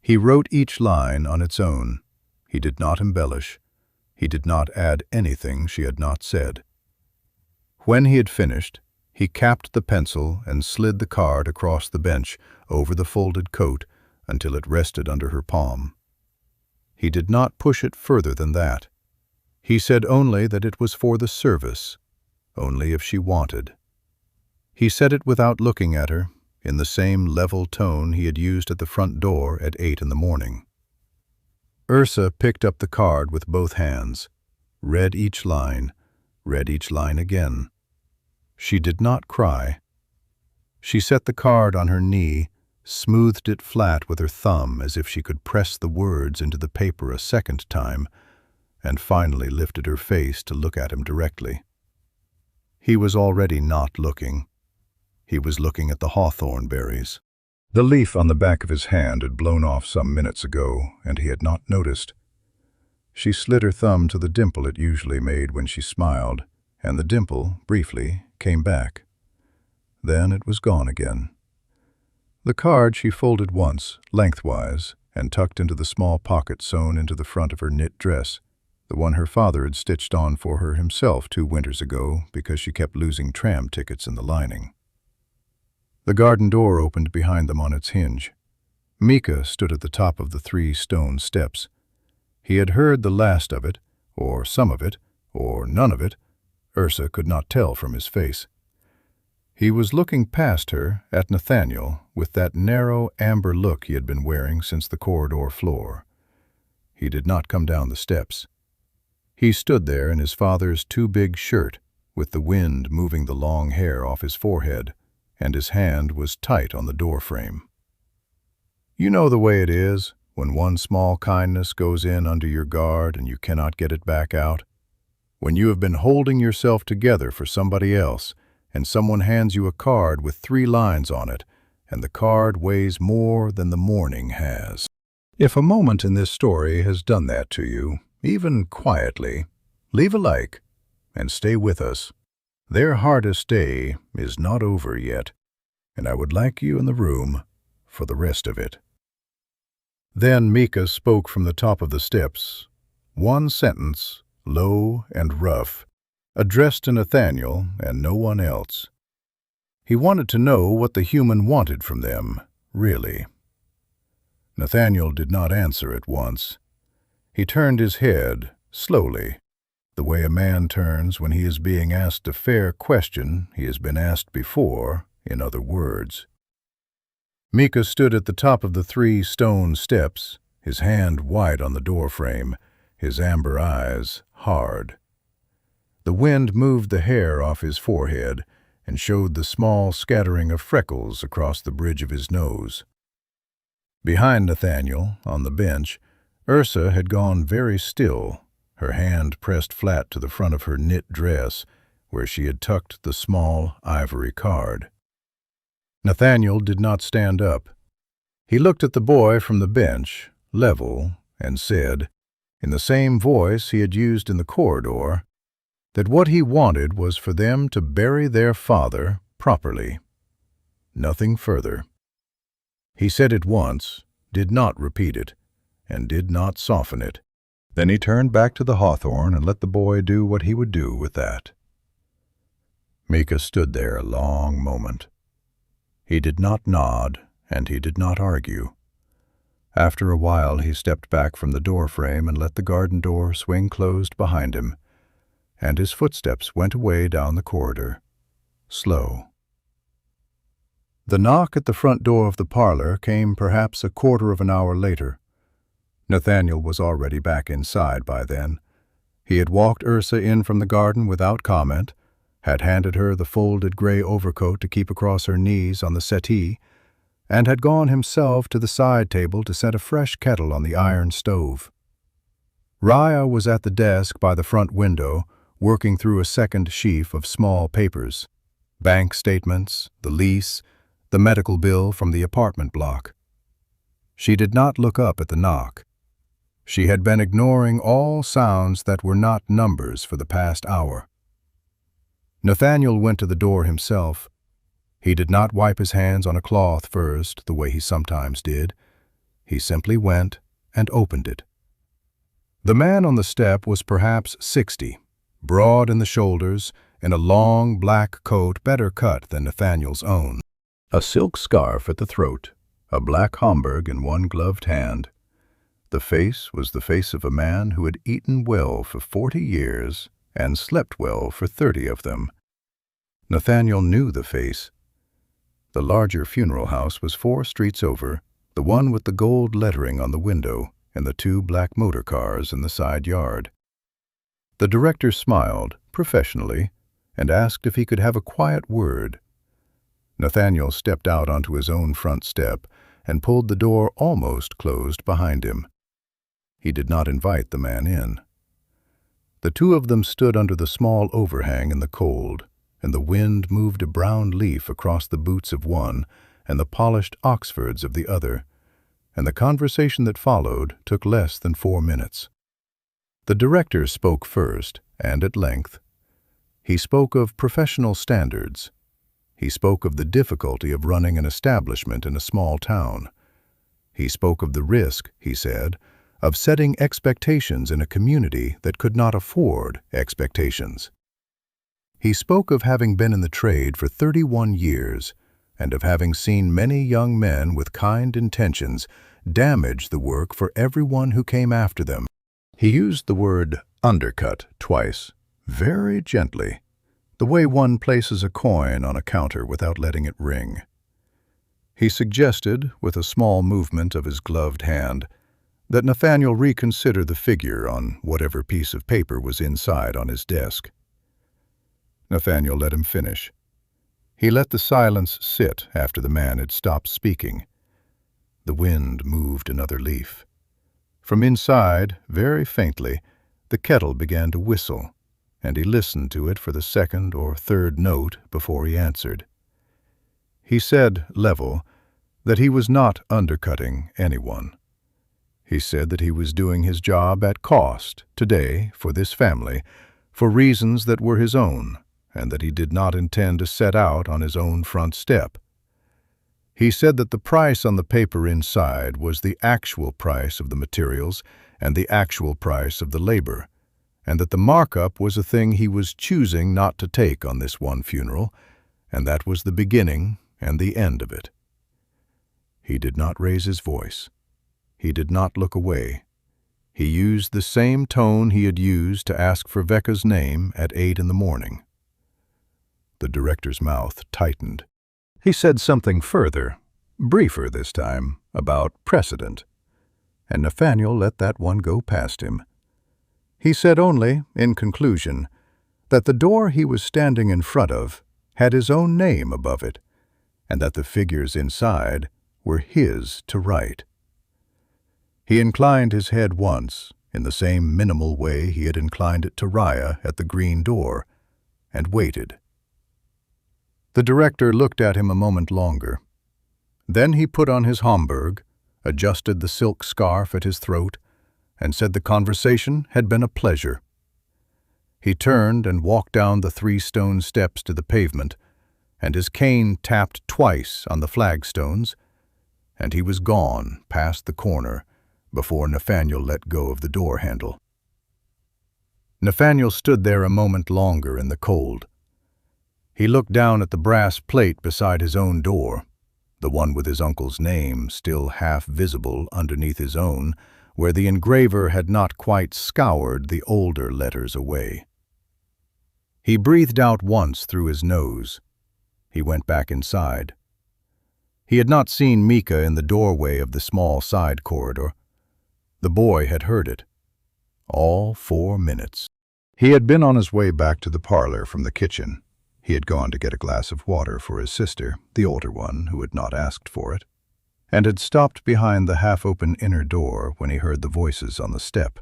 He wrote each line on its own. He did not embellish. He did not add anything she had not said. When he had finished, he capped the pencil and slid the card across the bench over the folded coat until it rested under her palm. He did not push it further than that. He said only that it was for the service, only if she wanted. He said it without looking at her, in the same level tone he had used at the front door at 8 in the morning. Ursa picked up the card with both hands, read each line again. She did not cry. She set the card on her knee, smoothed it flat with her thumb as if she could press the words into the paper a second time, and finally lifted her face to look at him directly. He was already not looking. He was looking at the hawthorn berries. The leaf on the back of his hand had blown off some minutes ago, and he had not noticed. She slid her thumb to the dimple it usually made when she smiled, and the dimple, briefly, came back. Then it was gone again. The card she folded once, lengthwise, and tucked into the small pocket sewn into the front of her knit dress, the one her father had stitched on for her himself 2 winters ago because she kept losing tram tickets in the lining. The garden door opened behind them on its hinge. Mika stood at the top of the 3 stone steps. He had heard the last of it, or some of it, or none of it. Ursa could not tell from his face. He was looking past her at Nathaniel with that narrow amber look he had been wearing since the corridor floor. He did not come down the steps. He stood there in his father's too-big shirt, with the wind moving the long hair off his forehead, and his hand was tight on the doorframe. You know the way it is when one small kindness goes in under your guard and you cannot get it back out. When you have been holding yourself together for somebody else, and someone hands you a card with 3 lines on it, and the card weighs more than the mourning has. If a moment in this story has done that to you, even quietly, leave a like and stay with us. Their hardest day is not over yet, and I would like you in the room for the rest of it. Then Mika spoke from the top of the steps, 1 sentence, low and rough, addressed to Nathaniel and no one else. He wanted to know what the human wanted from them, really. Nathaniel did not answer at once. He turned his head, slowly, the way a man turns when he is being asked a fair question he has been asked before, in other words. Mika stood at the top of the 3 stone steps, his hand wide on the doorframe, his amber eyes hard. The wind moved the hair off his forehead and showed the small scattering of freckles across the bridge of his nose. Behind Nathaniel, on the bench, Ursa had gone very still, her hand pressed flat to the front of her knit dress, where she had tucked the small ivory card. Nathaniel did not stand up. He looked at the boy from the bench, level, and said, in the same voice he had used in the corridor, that what he wanted was for them to bury their father properly. Nothing further. He said it once, did not repeat it, and did not soften it. Then he turned back to the hawthorn and let the boy do what he would do with that. Mika stood there a long moment. He did not nod, and he did not argue. After a while he stepped back from the doorframe and let the garden door swing closed behind him, and his footsteps went away down the corridor, slow. The knock at the front door of the parlor came perhaps a quarter of an hour later. Nathaniel was already back inside by then. He had walked Ursa in from the garden without comment, had handed her the folded gray overcoat to keep across her knees on the settee, and had gone himself to the side table to set a fresh kettle on the iron stove. Raya was at the desk by the front window, working through a second sheaf of small papers, bank statements, the lease, the medical bill from the apartment block. She did not look up at the knock. She had been ignoring all sounds that were not numbers for the past hour. Nathaniel went to the door himself. He did not wipe his hands on a cloth first, the way he sometimes did. He simply went and opened it. The man on the step was perhaps 60, broad in the shoulders, in a long black coat better cut than Nathaniel's own, a silk scarf at the throat, a black Homburg in one gloved hand. The face was the face of a man who had eaten well for 40 years and slept well for 30 of them. Nathaniel knew the face. The larger funeral house was 4 streets over, the one with the gold lettering on the window and the 2 black motor cars in the side yard. The director smiled, professionally, and asked if he could have a quiet word. Nathaniel stepped out onto his own front step and pulled the door almost closed behind him. He did not invite the man in. The 2 of them stood under the small overhang in the cold, and the wind moved a brown leaf across the boots of one and the polished Oxfords of the other, and the conversation that followed took less than 4 minutes. The director spoke first, and at length. He spoke of professional standards. He spoke of the difficulty of running an establishment in a small town. He spoke of the risk, he said, of setting expectations in a community that could not afford expectations. He spoke of having been in the trade for 31 years and of having seen many young men with kind intentions damage the work for everyone who came after them. He used the word undercut twice, very gently, the way one places a coin on a counter without letting it ring. He suggested, with a small movement of his gloved hand, that Nathaniel reconsider the figure on whatever piece of paper was inside on his desk. Nathaniel let him finish. He let the silence sit after the man had stopped speaking. The wind moved another leaf. From inside, very faintly, the kettle began to whistle, and he listened to it for the 2nd or 3rd note before he answered. He said, level, that he was not undercutting anyone. He said that he was doing his job at cost, today, for this family, for reasons that were his own, and that he did not intend to set out on his own front step. He said that the price on the paper inside was the actual price of the materials and the actual price of the labor, and that the markup was a thing he was choosing not to take on this one funeral, and that was the beginning and the end of it. He did not raise his voice. He did not look away. He used the same tone he had used to ask for Veca's name at 8 in the morning. The director's mouth tightened. He said something further, briefer this time, about precedent, and Nathaniel let that one go past him. He said only, in conclusion, that the door he was standing in front of had his own name above it, and that the figures inside were his to write. He inclined his head once, in the same minimal way he had inclined it to Raya at the green door, and waited. The director looked at him a moment longer. Then he put on his Homburg, adjusted the silk scarf at his throat, and said the conversation had been a pleasure. He turned and walked down the 3 stone steps to the pavement, and his cane tapped twice on the flagstones, and he was gone past the corner before Nathaniel let go of the door handle. Nathaniel stood there a moment longer in the cold. He looked down at the brass plate beside his own door, the one with his uncle's name still half visible underneath his own, where the engraver had not quite scoured the older letters away. He breathed out once through his nose. He went back inside. He had not seen Mika in the doorway of the small side corridor. The boy had heard it. All 4 minutes. He had been on his way back to the parlor from the kitchen. He had gone to get a glass of water for his sister, the older one, who had not asked for it, and had stopped behind the half-open inner door when he heard the voices on the step.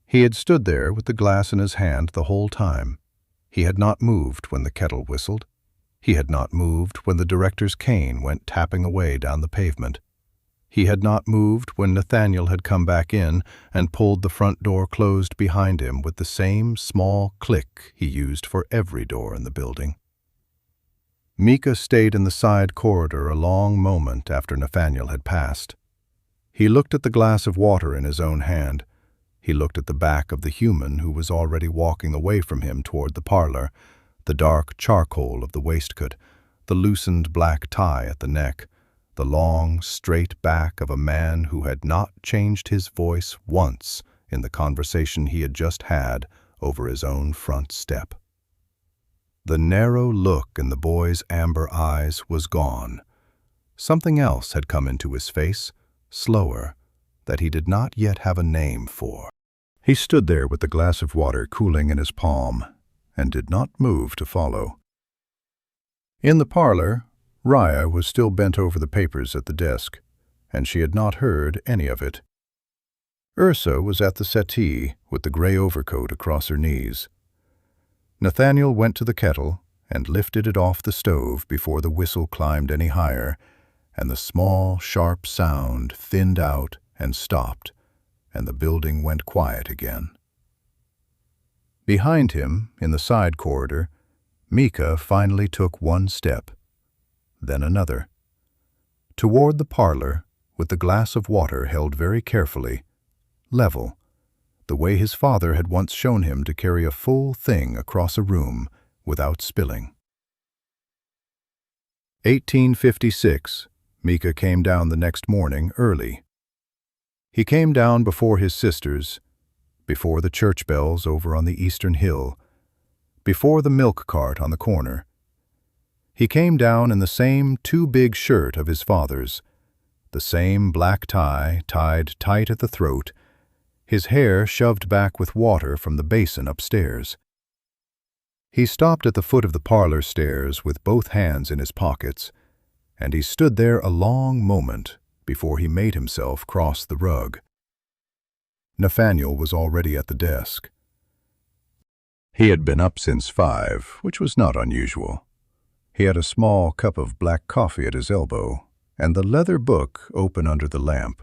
He had stood there with the glass in his hand the whole time. He had not moved when the kettle whistled. He had not moved when the director's cane went tapping away down the pavement. He had not moved when Nathaniel had come back in and pulled the front door closed behind him with the same small click he used for every door in the building. Mika stayed in the side corridor a long moment after Nathaniel had passed. He looked at the glass of water in his own hand. He looked at the back of the human who was already walking away from him toward the parlor, the dark charcoal of the waistcoat, the loosened black tie at the neck, the long, straight back of a man who had not changed his voice once in the conversation he had just had over his own front step. The narrow look in the boy's amber eyes was gone. Something else had come into his face, slower, that he did not yet have a name for. He stood there with the glass of water cooling in his palm and did not move to follow. In the parlor, Raya was still bent over the papers at the desk, and she had not heard any of it. Ursa was at the settee with the gray overcoat across her knees. Nathaniel went to the kettle and lifted it off the stove before the whistle climbed any higher, and the small, sharp sound thinned out and stopped, and the building went quiet again. Behind him, in the side corridor, Mika finally took one step, then another. Toward the parlor, with the glass of water held very carefully, level, the way his father had once shown him to carry a full thing across a room without spilling. 1856, Mika came down the next morning early. He came down before his sisters, before the church bells over on the eastern hill, before the milk cart on the corner. He came down in the same too-big shirt of his father's, the same black tie tied tight at the throat, his hair shoved back with water from the basin upstairs. He stopped at the foot of the parlor stairs with both hands in his pockets, and he stood there a long moment before he made himself cross the rug. Nathaniel was already at the desk. He had been up since 5, which was not unusual. He had a small cup of black coffee at his elbow, and the leather book open under the lamp,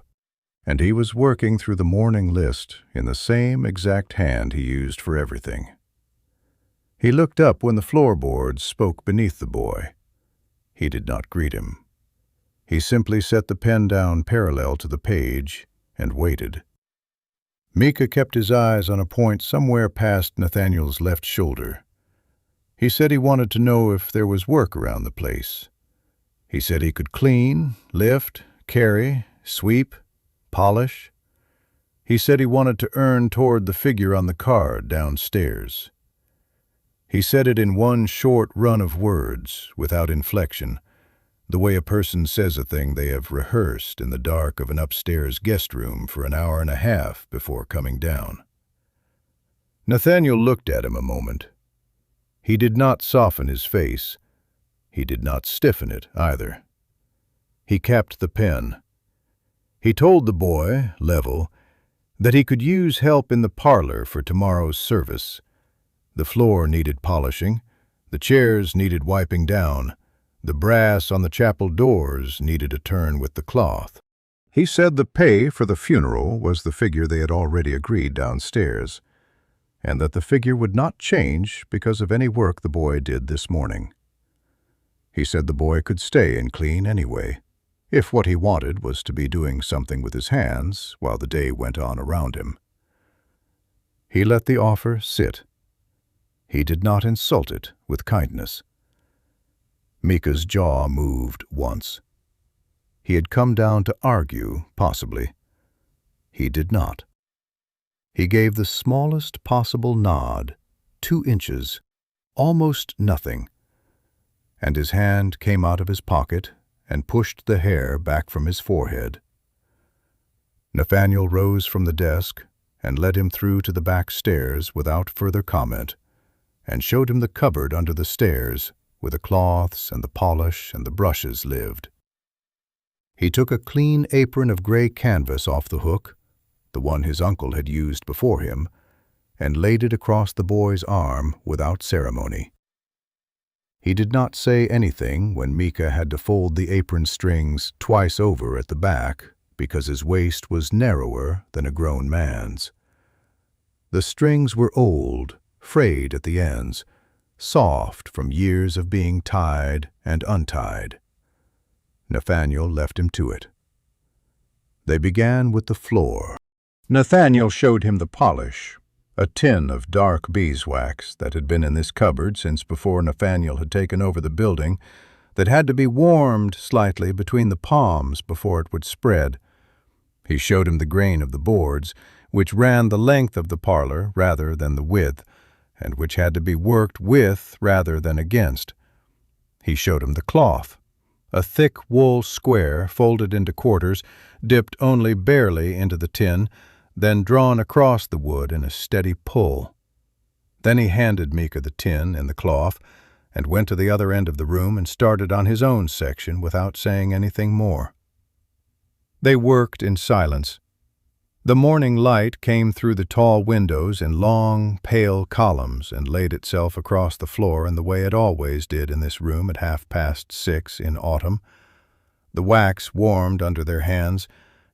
and he was working through the morning list in the same exact hand he used for everything. He looked up when the floorboards spoke beneath the boy. He did not greet him. He simply set the pen down parallel to the page and waited. Mika kept his eyes on a point somewhere past Nathaniel's left shoulder. He said he wanted to know if there was work around the place. He said he could clean, lift, carry, sweep, polish. He said he wanted to earn toward the figure on the card downstairs. He said it in one short run of words, without inflection, the way a person says a thing they have rehearsed in the dark of an upstairs guest room for an hour and a half before coming down. Nathaniel looked at him a moment. He did not soften his face. He did not stiffen it either. He capped the pen. He told the boy, level, that he could use help in the parlor for tomorrow's service. The floor needed polishing, the chairs needed wiping down, the brass on the chapel doors needed a turn with the cloth. He said the pay for the funeral was the figure they had already agreed downstairs, and that the figure would not change because of any work the boy did this morning. He said the boy could stay and clean anyway, if what he wanted was to be doing something with his hands while the day went on around him. He let the offer sit. He did not insult it with kindness. Mika's jaw moved once. He had come down to argue, possibly. He did not. He gave the smallest possible nod, 2 inches, almost nothing, and his hand came out of his pocket and pushed the hair back from his forehead. Nathaniel rose from the desk and led him through to the back stairs without further comment, and showed him the cupboard under the stairs where the cloths and the polish and the brushes lived. He took a clean apron of gray canvas off the hook, the one his uncle had used before him, and laid it across the boy's arm without ceremony. He did not say anything when Mika had to fold the apron strings twice over at the back because his waist was narrower than a grown man's. The strings were old, frayed at the ends, soft from years of being tied and untied. Nathaniel left him to it. They began with the floor. Nathaniel showed him the polish, a tin of dark beeswax that had been in this cupboard since before Nathaniel had taken over the building, that had to be warmed slightly between the palms before it would spread. He showed him the grain of the boards, which ran the length of the parlor rather than the width, and which had to be worked with rather than against. He showed him the cloth, a thick wool square folded into quarters, dipped only barely into the tin, then drawn across the wood in a steady pull. Then he handed Mika the tin and the cloth, and went to the other end of the room and started on his own section without saying anything more. They worked in silence. The morning light came through the tall windows in long, pale columns and laid itself across the floor in the way it always did in this room at 6:30 in autumn. The wax warmed under their hands,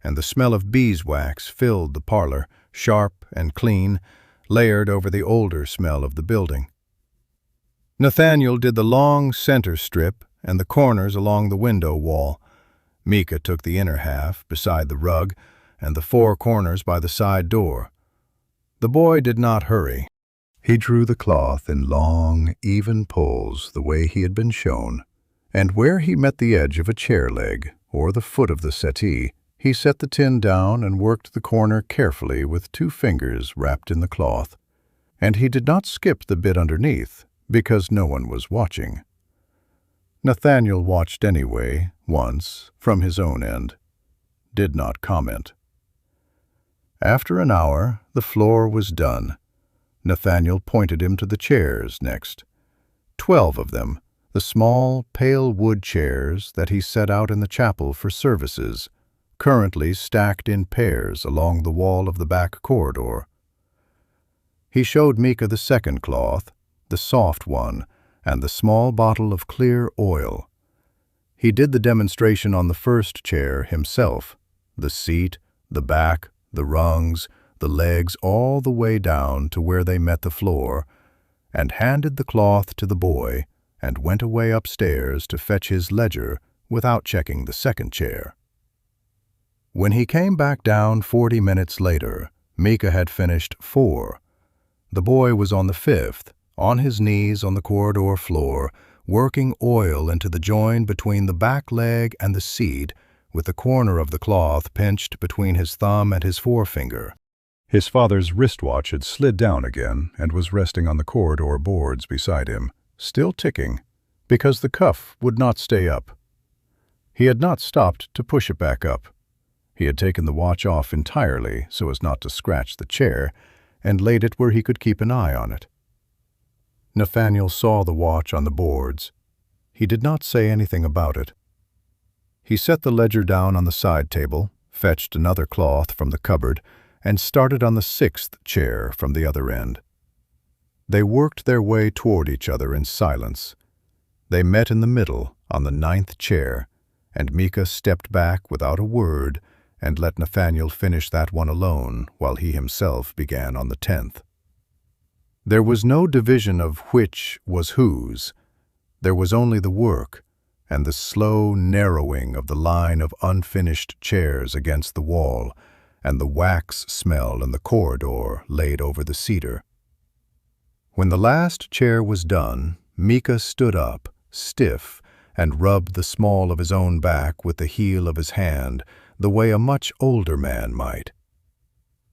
and the smell of beeswax filled the parlor, sharp and clean, layered over the older smell of the building. Nathaniel did the long center strip and the corners along the window wall. Mika took the inner half, beside the rug, and the 4 corners by the side door. The boy did not hurry. He drew the cloth in long, even pulls the way he had been shown, and where he met the edge of a chair leg or the foot of the settee, he set the tin down and worked the corner carefully with 2 fingers wrapped in the cloth. And he did not skip the bit underneath, because no one was watching. Nathaniel watched anyway, once, from his own end. Did not comment. After an hour, the floor was done. Nathaniel pointed him to the chairs next. 12 of them, the small, pale wood chairs that he set out in the chapel for services, currently stacked in pairs along the wall of the back corridor. He showed Mika the second cloth, the soft one, and the small bottle of clear oil. He did the demonstration on the first chair himself, the seat, the back, the rungs, the legs all the way down to where they met the floor, and handed the cloth to the boy and went away upstairs to fetch his ledger without checking the second chair. When he came back down 40 minutes later, Mika had finished 4. The boy was on the 5th, on his knees on the corridor floor, working oil into the join between the back leg and the seat, with the corner of the cloth pinched between his thumb and his forefinger. His father's wristwatch had slid down again and was resting on the corridor boards beside him, still ticking, because the cuff would not stay up. He had not stopped to push it back up. He had taken the watch off entirely so as not to scratch the chair, and laid it where he could keep an eye on it. Nathaniel saw the watch on the boards. He did not say anything about it. He set the ledger down on the side table, fetched another cloth from the cupboard, and started on the 6th chair from the other end. They worked their way toward each other in silence. They met in the middle on the 9th chair, and Mika stepped back without a word and let Nathaniel finish that one alone while he himself began on the 10th. There was no division of which was whose. There was only the work and the slow narrowing of the line of unfinished chairs against the wall and the wax smell in the corridor laid over the cedar. When the last chair was done, Mika stood up, stiff, and rubbed the small of his own back with the heel of his hand, the way a much older man might.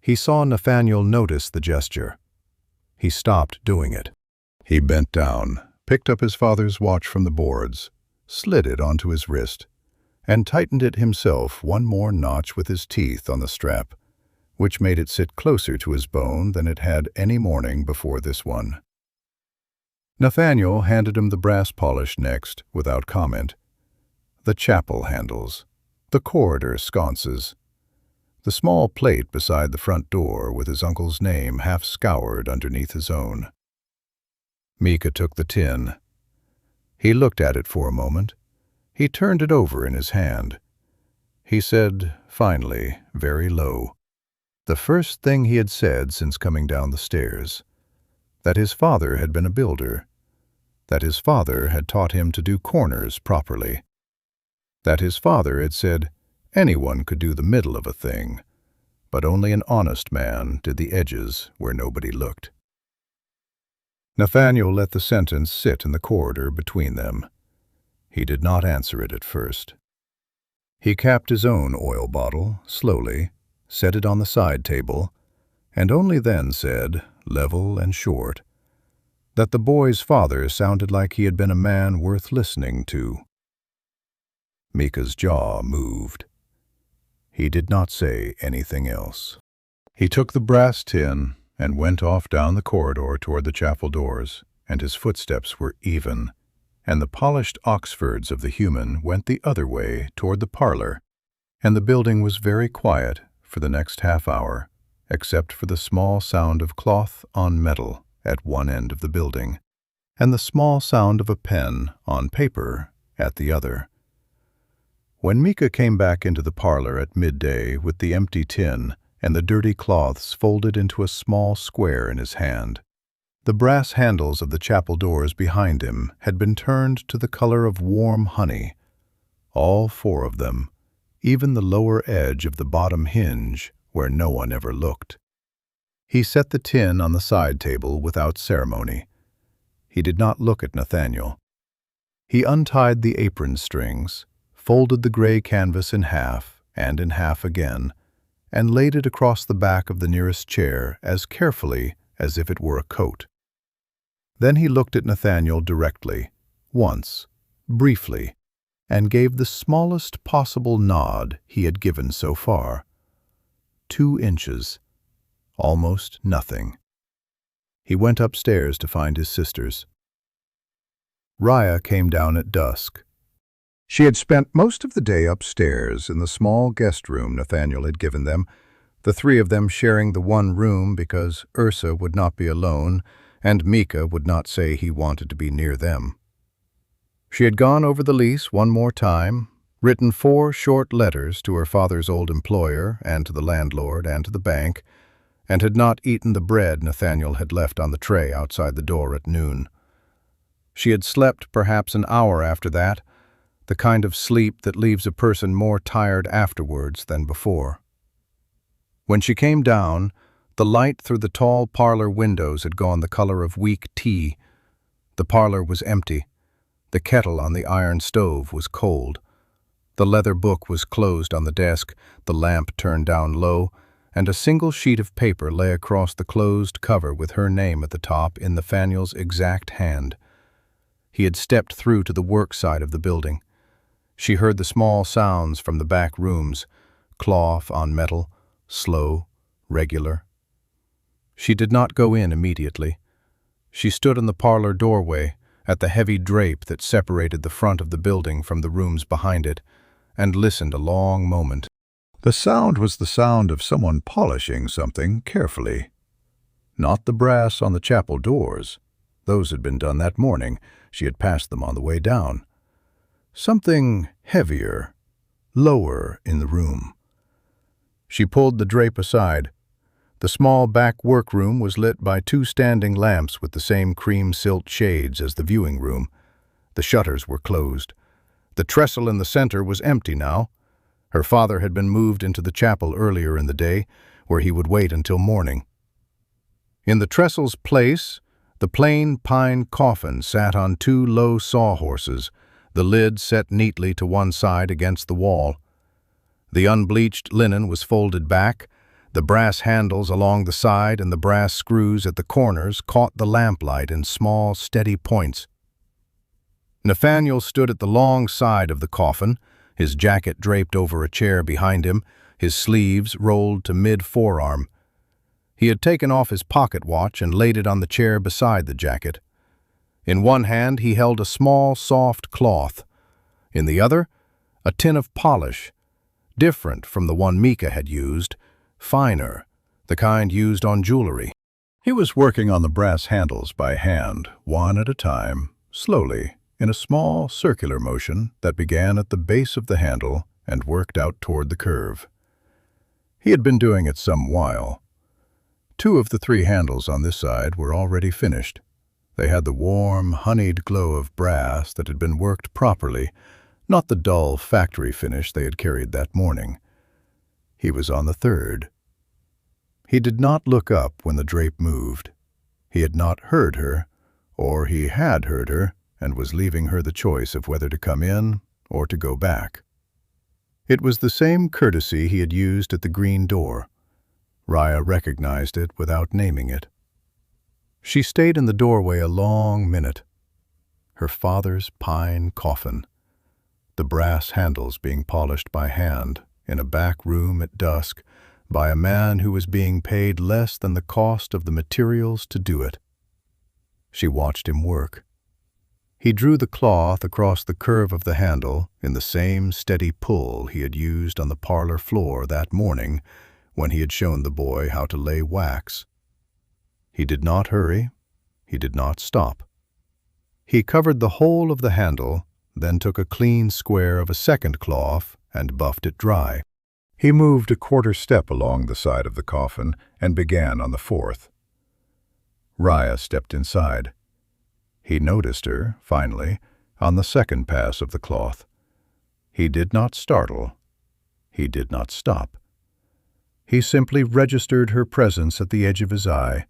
He saw Nathaniel notice the gesture. He stopped doing it. He bent down, picked up his father's watch from the boards, slid it onto his wrist, and tightened it himself one more notch with his teeth on the strap, which made it sit closer to his bone than it had any morning before this one. Nathaniel handed him the brass polish next, without comment. The chapel handles, the corridor sconces, the small plate beside the front door with his uncle's name half scoured underneath his own. Mika took the tin. He looked at it for a moment. He turned it over in his hand. He said, finally, very low, the first thing he had said since coming down the stairs, that his father had been a builder, that his father had taught him to do corners properly, that his father had said anyone could do the middle of a thing, but only an honest man did the edges where nobody looked. Nathaniel let the sentence sit in the corridor between them. He did not answer it at first. He capped his own oil bottle, slowly, set it on the side table, and only then said, level and short, that the boy's father sounded like he had been a man worth listening to. Mika's jaw moved. He did not say anything else. He took the brass tin and went off down the corridor toward the chapel doors, and his footsteps were even, and the polished Oxfords of the human went the other way toward the parlor, and the building was very quiet for the next half hour, except for the small sound of cloth on metal at one end of the building, and the small sound of a pen on paper at the other. When Mika came back into the parlor at midday with the empty tin and the dirty cloths folded into a small square in his hand, the brass handles of the chapel doors behind him had been turned to the color of warm honey, all four of them, even the lower edge of the bottom hinge where no one ever looked. He set the tin on the side table without ceremony. He did not look at Nathaniel. He untied the apron strings, folded the gray canvas in half and in half again, and laid it across the back of the nearest chair as carefully as if it were a coat. Then he looked at Nathaniel directly, once, briefly, and gave the smallest possible nod he had given so far. 2 inches. Almost nothing. He went upstairs to find his sisters. Raya came down at dusk. She had spent most of the day upstairs in the small guest room Nathaniel had given them, the 3 of them sharing the one room because Ursa would not be alone and Mika would not say he wanted to be near them. She had gone over the lease one more time, written 4 short letters to her father's old employer and to the landlord and to the bank, and had not eaten the bread Nathaniel had left on the tray outside the door at noon. She had slept perhaps an hour after that, the kind of sleep that leaves a person more tired afterwards than before. When she came down, the light through the tall parlor windows had gone the color of weak tea. The parlor was empty. The kettle on the iron stove was cold. The leather book was closed on the desk, the lamp turned down low, and a single sheet of paper lay across the closed cover with her name at the top in Nathaniel's exact hand. He had stepped through to the work side of the building. She heard the small sounds from the back rooms, cloth on metal, slow, regular. She did not go in immediately. She stood in the parlor doorway, at the heavy drape that separated the front of the building from the rooms behind it, and listened a long moment. The sound was the sound of someone polishing something carefully. Not the brass on the chapel doors. Those had been done that morning. She had passed them on the way down. Something heavier, lower in the room. She pulled the drape aside. The small back workroom was lit by 2 standing lamps with the same cream silt shades as the viewing room. The shutters were closed. The trestle in the center was empty now. Her father had been moved into the chapel earlier in the day, where he would wait until morning. In the trestle's place, the plain pine coffin sat on 2 low sawhorses, the lid set neatly to one side against the wall. The unbleached linen was folded back. The brass handles along the side and the brass screws at the corners caught the lamplight in small, steady points. Nathaniel stood at the long side of the coffin, his jacket draped over a chair behind him, his sleeves rolled to mid-forearm. He had taken off his pocket watch and laid it on the chair beside the jacket. In one hand he held a small, soft cloth. In the other, a tin of polish, different from the one Mika had used, finer, the kind used on jewelry. He was working on the brass handles by hand, one at a time, slowly, in a small circular motion that began at the base of the handle and worked out toward the curve. He had been doing it some while. 2 of the 3 handles on this side were already finished. They had the warm, honeyed glow of brass that had been worked properly, not the dull factory finish they had carried that morning. He was on the 3rd. He did not look up when the drape moved. He had not heard her, or he had heard her and was leaving her the choice of whether to come in or to go back. It was the same courtesy he had used at the green door. Raya recognized it without naming it. She stayed in the doorway a long minute. Her father's pine coffin, the brass handles being polished by hand in a back room at dusk by a man who was being paid less than the cost of the materials to do it. She watched him work. He drew the cloth across the curve of the handle in the same steady pull he had used on the parlor floor that morning when he had shown the boy how to lay wax. He did not hurry. He did not stop. He covered the whole of the handle, then took a clean square of a second cloth and buffed it dry. He moved a quarter step along the side of the coffin and began on the 4th. Raya stepped inside. He noticed her, finally, on the second pass of the cloth. He did not startle. He did not stop. He simply registered her presence at the edge of his eye,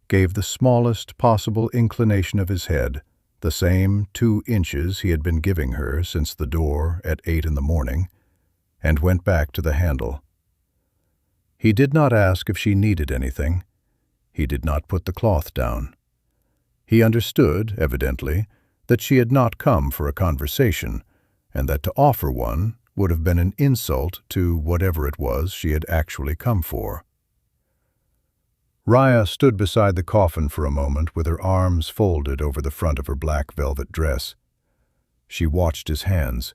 gave the smallest possible inclination of his head, the same 2 inches he had been giving her since the door at 8 in the morning, and went back to the handle. He did not ask if she needed anything. He did not put the cloth down. He understood, evidently, that she had not come for a conversation, and that to offer one would have been an insult to whatever it was she had actually come for. Raya stood beside the coffin for a moment with her arms folded over the front of her black velvet dress. She watched his hands.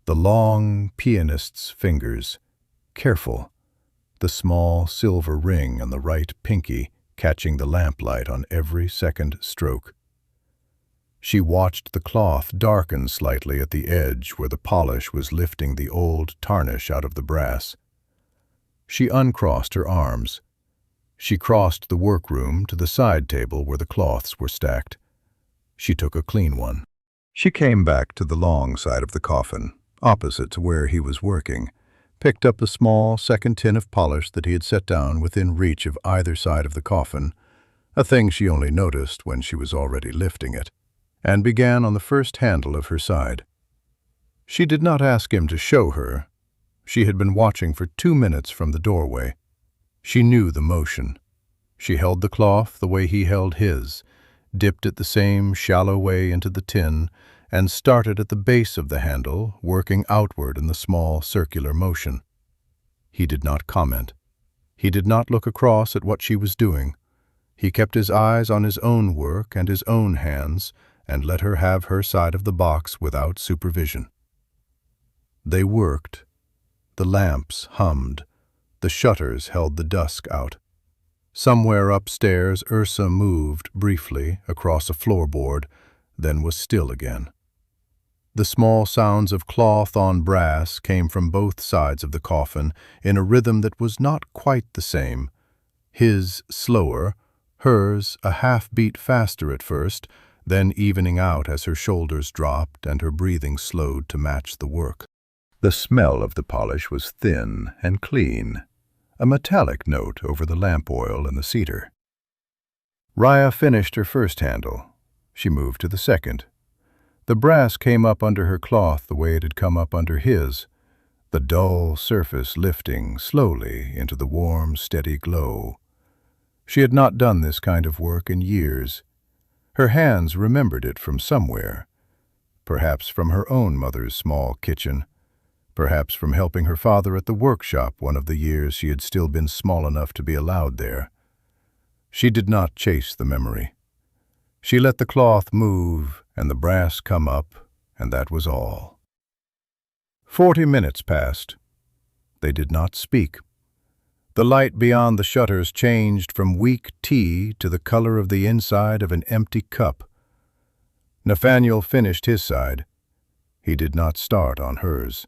The long pianist's fingers, careful, the small silver ring on the right pinky catching the lamplight on every second stroke. She watched the cloth darken slightly at the edge where the polish was lifting the old tarnish out of the brass. She uncrossed her arms. She crossed the workroom to the side table where the cloths were stacked. She took a clean one. She came back to the long side of the coffin, opposite to where he was working, picked up the small second tin of polish that he had set down within reach of either side of the coffin, a thing she only noticed when she was already lifting it, and began on the first handle of her side. She did not ask him to show her. She had been watching for 2 minutes from the doorway. She knew the motion. She held the cloth the way he held his, dipped it the same shallow way into the tin, and started at the base of the handle, working outward in the small circular motion. He did not comment. He did not look across at what she was doing. He kept his eyes on his own work and his own hands, and let her have her side of the box without supervision. They worked. The lamps hummed. The shutters held the dusk out. Somewhere upstairs Ursa moved briefly across a floorboard, then was still again. The small sounds of cloth on brass came from both sides of the coffin in a rhythm that was not quite the same. His slower, hers a half-beat faster at first, then evening out as her shoulders dropped and her breathing slowed to match the work. The smell of the polish was thin and clean, a metallic note over the lamp oil and the cedar. Raya finished her first handle. She moved to the second. The brass came up under her cloth the way it had come up under his, the dull surface lifting slowly into the warm, steady glow. She had not done this kind of work in years. Her hands remembered it from somewhere, perhaps from her own mother's small kitchen, perhaps from helping her father at the workshop one of the years she had still been small enough to be allowed there. She did not chase the memory. She let the cloth move and the brass come up, and that was all. 40 minutes passed. They did not speak. The light beyond the shutters changed from weak tea to the color of the inside of an empty cup. Nathaniel finished his side. He did not start on hers.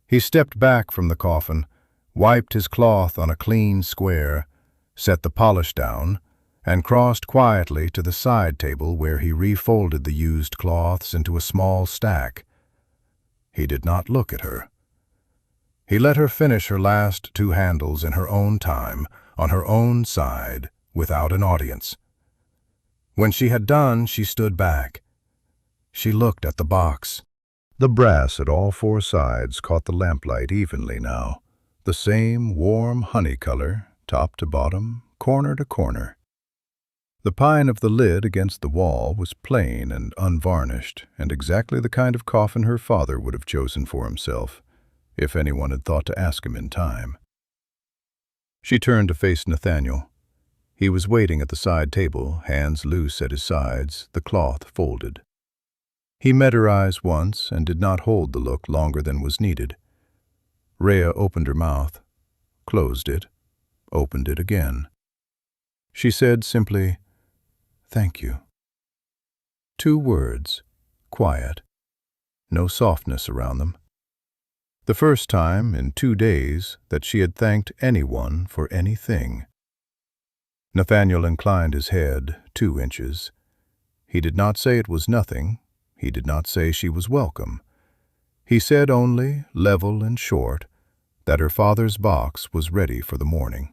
He stepped back from the coffin, wiped his cloth on a clean square, set the polish down, and crossed quietly to the side table where he refolded the used cloths into a small stack. He did not look at her. He let her finish her last 2 handles in her own time, on her own side, without an audience. When she had done, she stood back. She looked at the box. The brass at all 4 sides caught the lamplight evenly now, the same warm honey color, top to bottom, corner to corner. The pine of the lid against the wall was plain and unvarnished, and exactly the kind of coffin her father would have chosen for himself, if anyone had thought to ask him in time. She turned to face Nathaniel. He was waiting at the side table, hands loose at his sides, the cloth folded. He met her eyes once and did not hold the look longer than was needed. Rhea opened her mouth, closed it, opened it again. She said simply, "Thank you." 2 words, quiet, no softness around them. The first time in 2 days that she had thanked anyone for anything. Nathaniel inclined his head 2 inches. He did not say it was nothing. He did not say she was welcome. He said only, level and short, that her father's box was ready for the morning.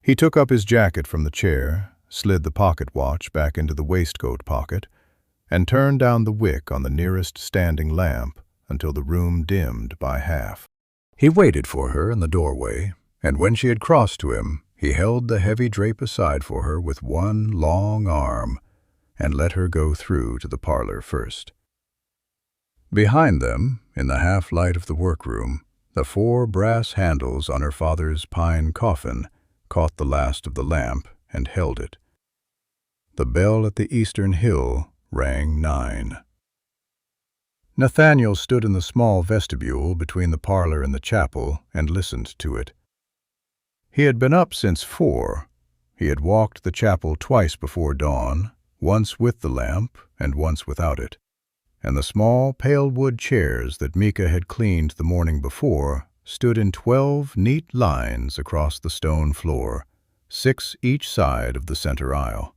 He took up his jacket from the chair, slid the pocket watch back into the waistcoat pocket, and turned down the wick on the nearest standing lamp until the room dimmed by half. He waited for her in the doorway, and when she had crossed to him, he held the heavy drape aside for her with one long arm and let her go through to the parlor first. Behind them, in the half-light of the workroom, the 4 brass handles on her father's pine coffin caught the last of the lamp and held it. The bell at the eastern hill rang 9. Nathaniel stood in the small vestibule between the parlor and the chapel and listened to it. He had been up since 4. He had walked the chapel twice before dawn, once with the lamp and once without it, and the small pale wood chairs that Mika had cleaned the morning before stood in 12 neat lines across the stone floor, 6 each side of the center aisle.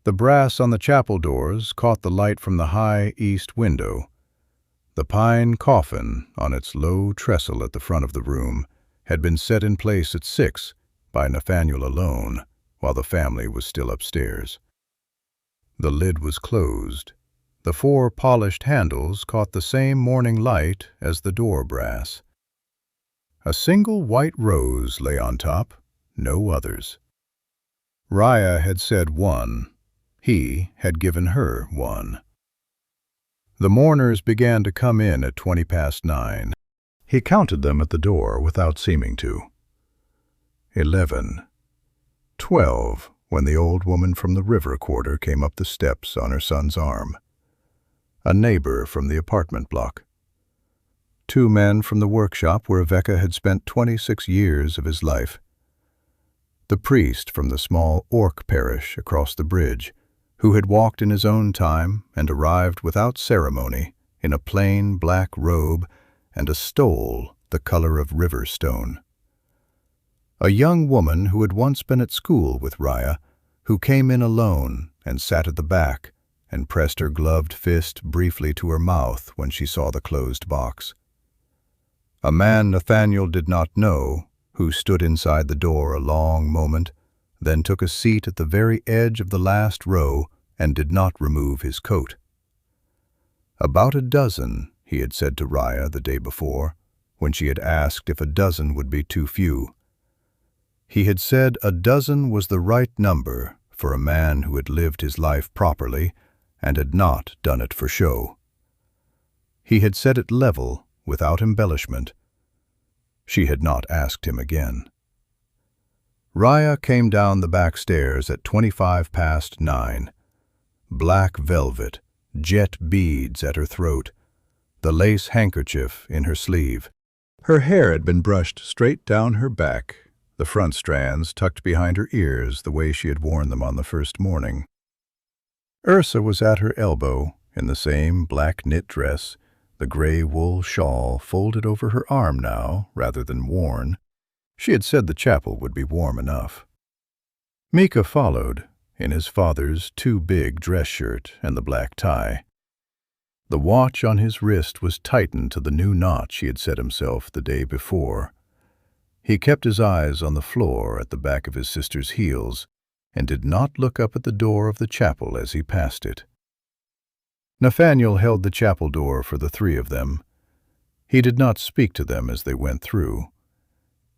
The brass on the chapel doors caught the light from the high east window. The pine coffin on its low trestle at the front of the room had been set in place at 6 by Nathaniel alone, while the family was still upstairs. The lid was closed. The 4 polished handles caught the same morning light as the door brass. A single white rose lay on top, no others. Rhea had said 1. He had given her 1. The mourners began to come in at 9:20. He counted them at the door without seeming to. 11. 12, when the old woman from the river quarter came up the steps on her son's arm. A neighbor from the apartment block. 2 men from the workshop where Veca had spent 26 years of his life. The priest from the small Orc parish across the bridge, who had walked in his own time and arrived without ceremony in a plain black robe and a stole the color of river stone. A young woman who had once been at school with Rhea, who came in alone and sat at the back and pressed her gloved fist briefly to her mouth when she saw the closed box. A man Nathaniel did not know, who stood inside the door a long moment, then took a seat at the very edge of the last row and did not remove his coat. About a dozen, he had said to Rhea the day before, when she had asked if a dozen would be too few. He had said a dozen was the right number for a man who had lived his life properly and had not done it for show. He had said it level, without embellishment. She had not asked him again. Rhea came down the back stairs at 9:25, black velvet, jet beads at her throat, the lace handkerchief in her sleeve. Her hair had been brushed straight down her back, the front strands tucked behind her ears the way she had worn them on the first morning. Ursa was at her elbow in the same black knit dress, the gray wool shawl folded over her arm now rather than worn. She had said the chapel would be warm enough. Mika followed, in his father's too big dress shirt and the black tie. The watch on his wrist was tightened to the new knot he had set himself the day before. He kept his eyes on the floor at the back of his sister's heels and did not look up at the door of the chapel as he passed it. Nathaniel held the chapel door for the three of them. He did not speak to them as they went through.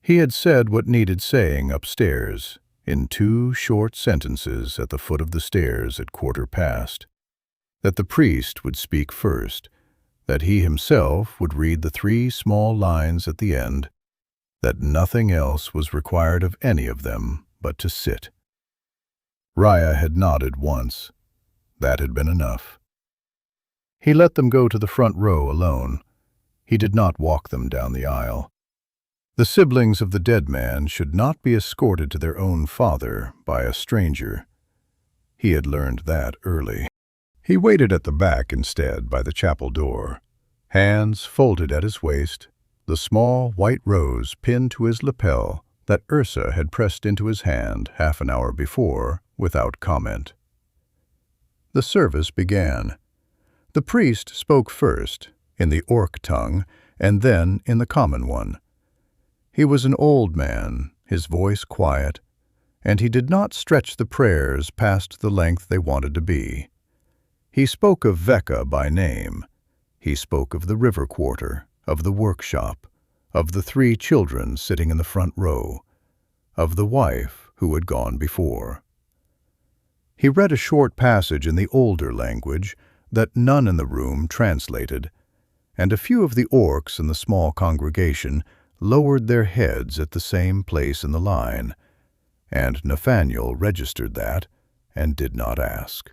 He had said what needed saying upstairs, in 2 short sentences at the foot of the stairs at 1:15. That the priest would speak first, that he himself would read the 3 small lines at the end, that nothing else was required of any of them but to sit. Raya had nodded once. That had been enough. He let them go to the front row alone. He did not walk them down the aisle. The siblings of the dead man should not be escorted to their own father by a stranger. He had learned that early. He waited at the back instead by the chapel door, hands folded at his waist, the small white rose pinned to his lapel that Ursa had pressed into his hand half an hour before without comment. The service began. The priest spoke first, in the Orc tongue, and then in the common one. He was an old man, his voice quiet, and he did not stretch the prayers past the length they wanted to be. He spoke of Veca by name. He spoke of the river quarter, of the workshop, of the 3 children sitting in the front row, of the wife who had gone before. He read a short passage in the older language that none in the room translated, and a few of the orcs in the small congregation lowered their heads at the same place in the line, and Nathaniel registered that and did not ask.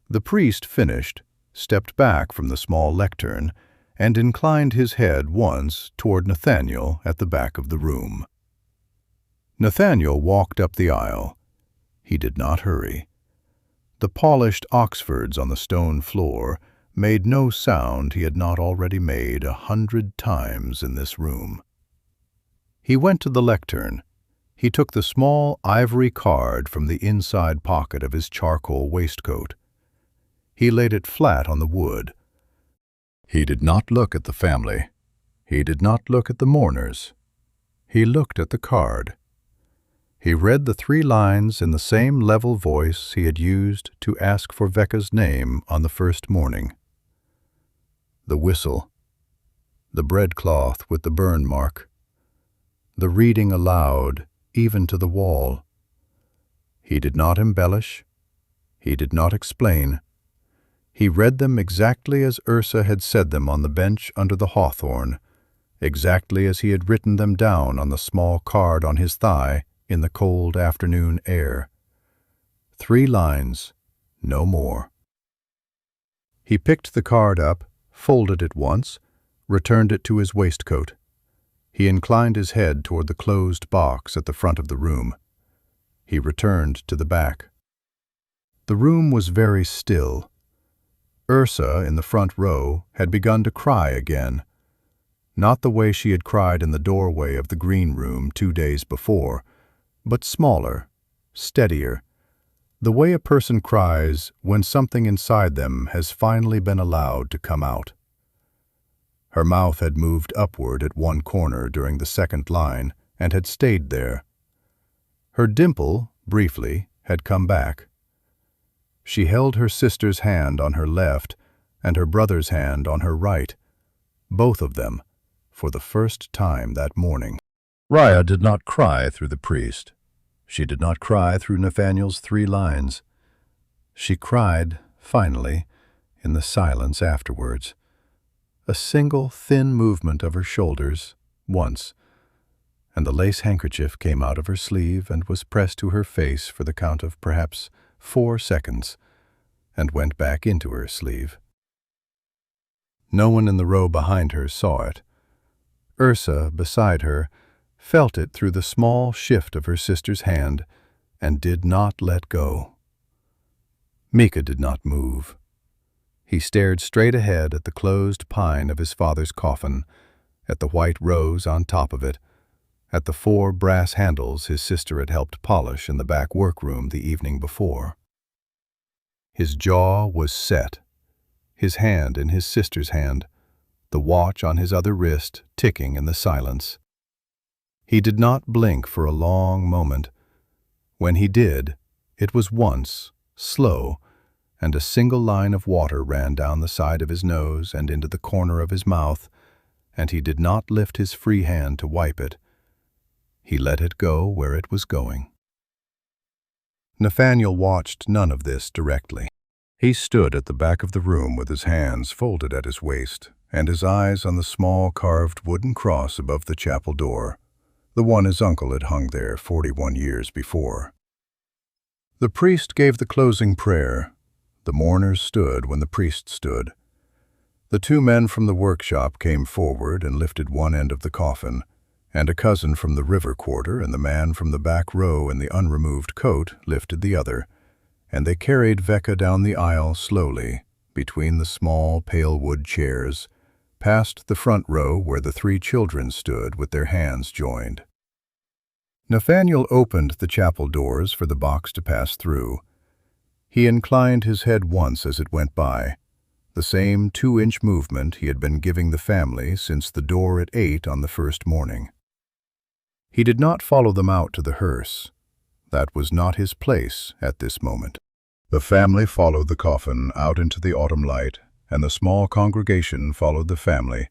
The priest finished, stepped back from the small lectern, and inclined his head once toward Nathaniel at the back of the room. Nathaniel walked up the aisle. He did not hurry. The polished Oxfords on the stone floor made no sound he had not already made 100 times in this room. He went to the lectern. He took the small ivory card from the inside pocket of his charcoal waistcoat. He laid it flat on the wood. He did not look at the family. He did not look at the mourners. He looked at the card. He read the 3 lines in the same level voice he had used to ask for Veca's name on the first morning. The whistle, the breadcloth with the burn mark, the reading aloud, even to the wall. He did not embellish. He did not explain. He read them exactly as Ursa had said them on the bench under the hawthorn, exactly as he had written them down on the small card on his thigh in the cold afternoon air. 3 lines, no more. He picked the card up, folded it once, returned it to his waistcoat. He inclined his head toward the closed box at the front of the room. He returned to the back. The room was very still. Ursa, in the front row, had begun to cry again. Not the way she had cried in the doorway of the green room 2 days before, but smaller, steadier, the way a person cries when something inside them has finally been allowed to come out. Her mouth had moved upward at one corner during the second line and had stayed there. Her dimple, briefly, had come back. She held her sister's hand on her left and her brother's hand on her right, both of them, for the first time that morning. Raya did not cry through the priest. She did not cry through Nathaniel's 3 lines. She cried, finally, in the silence afterwards. A single thin movement of her shoulders, once, and the lace handkerchief came out of her sleeve and was pressed to her face for the count of perhaps 4 seconds, and went back into her sleeve. No one in the row behind her saw it. Ursa, beside her, felt it through the small shift of her sister's hand and did not let go. Mika did not move. He stared straight ahead at the closed pine of his father's coffin, at the white rose on top of it, at the 4 brass handles his sister had helped polish in the back workroom the evening before. His jaw was set, his hand in his sister's hand, the watch on his other wrist ticking in the silence. He did not blink for a long moment. When he did, it was once, slow, and a single line of water ran down the side of his nose and into the corner of his mouth, and he did not lift his free hand to wipe it. He let it go where it was going. Nathaniel watched none of this directly. He stood at the back of the room with his hands folded at his waist and his eyes on the small carved wooden cross above the chapel door, the one his uncle had hung there 41 years before. The priest gave the closing prayer. The mourners stood when the priest stood. The 2 men from the workshop came forward and lifted one end of the coffin, and a cousin from the river quarter and the man from the back row in the unremoved coat lifted the other, and they carried Veca down the aisle slowly, between the small pale wood chairs, past the front row where the 3 children stood with their hands joined. Nathaniel opened the chapel doors for the box to pass through. He inclined his head once as it went by, the same 2-inch movement he had been giving the family since the door at 8 on the first morning. He did not follow them out to the hearse. That was not his place at this moment. The family followed the coffin out into the autumn light, and the small congregation followed the family,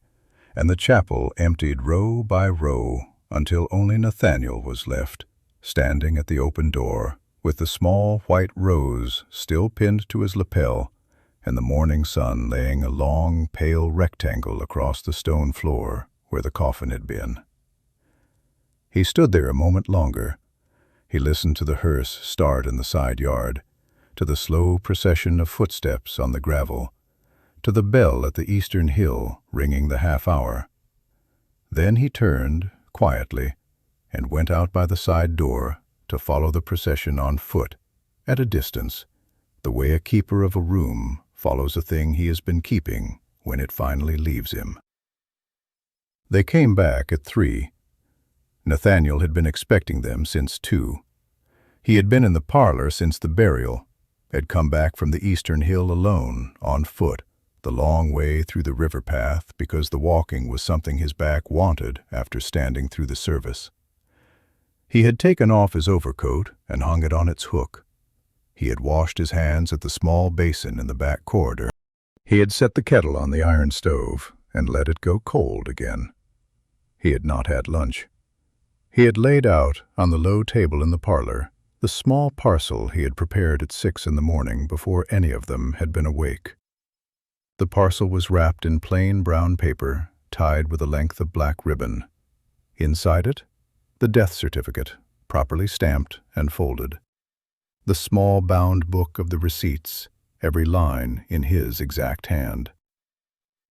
and the chapel emptied row by row until only Nathaniel was left, standing at the open door, with the small white rose still pinned to his lapel, and the morning sun laying a long, pale rectangle across the stone floor where the coffin had been. He stood there a moment longer. He listened to the hearse start in the side yard, to the slow procession of footsteps on the gravel, to the bell at the eastern hill ringing the half-hour. Then he turned, quietly, and went out by the side door to follow the procession on foot, at a distance, the way a keeper of a room follows a thing he has been keeping when it finally leaves him. They came back at 3. Nathaniel had been expecting them since 2. He had been in the parlor since the burial, had come back from the eastern hill alone, on foot, the long way through the river path because the walking was something his back wanted after standing through the service. He had taken off his overcoat and hung it on its hook. He had washed his hands at the small basin in the back corridor. He had set the kettle on the iron stove and let it go cold again. He had not had lunch. He had laid out, on the low table in the parlor, the small parcel he had prepared at 6 in the morning before any of them had been awake. The parcel was wrapped in plain brown paper, tied with a length of black ribbon. Inside it, the death certificate, properly stamped and folded. The small bound book of the receipts, every line in his exact hand.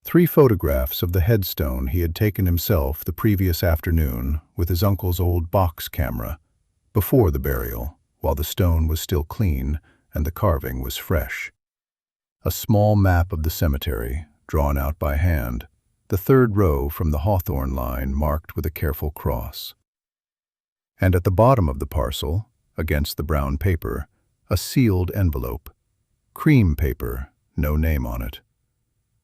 3 photographs of the headstone he had taken himself the previous afternoon with his uncle's old box camera, before the burial, while the stone was still clean and the carving was fresh. A small map of the cemetery, drawn out by hand, the 3rd row from the Hawthorn line marked with a careful cross. And at the bottom of the parcel, against the brown paper, a sealed envelope. Cream paper, no name on it.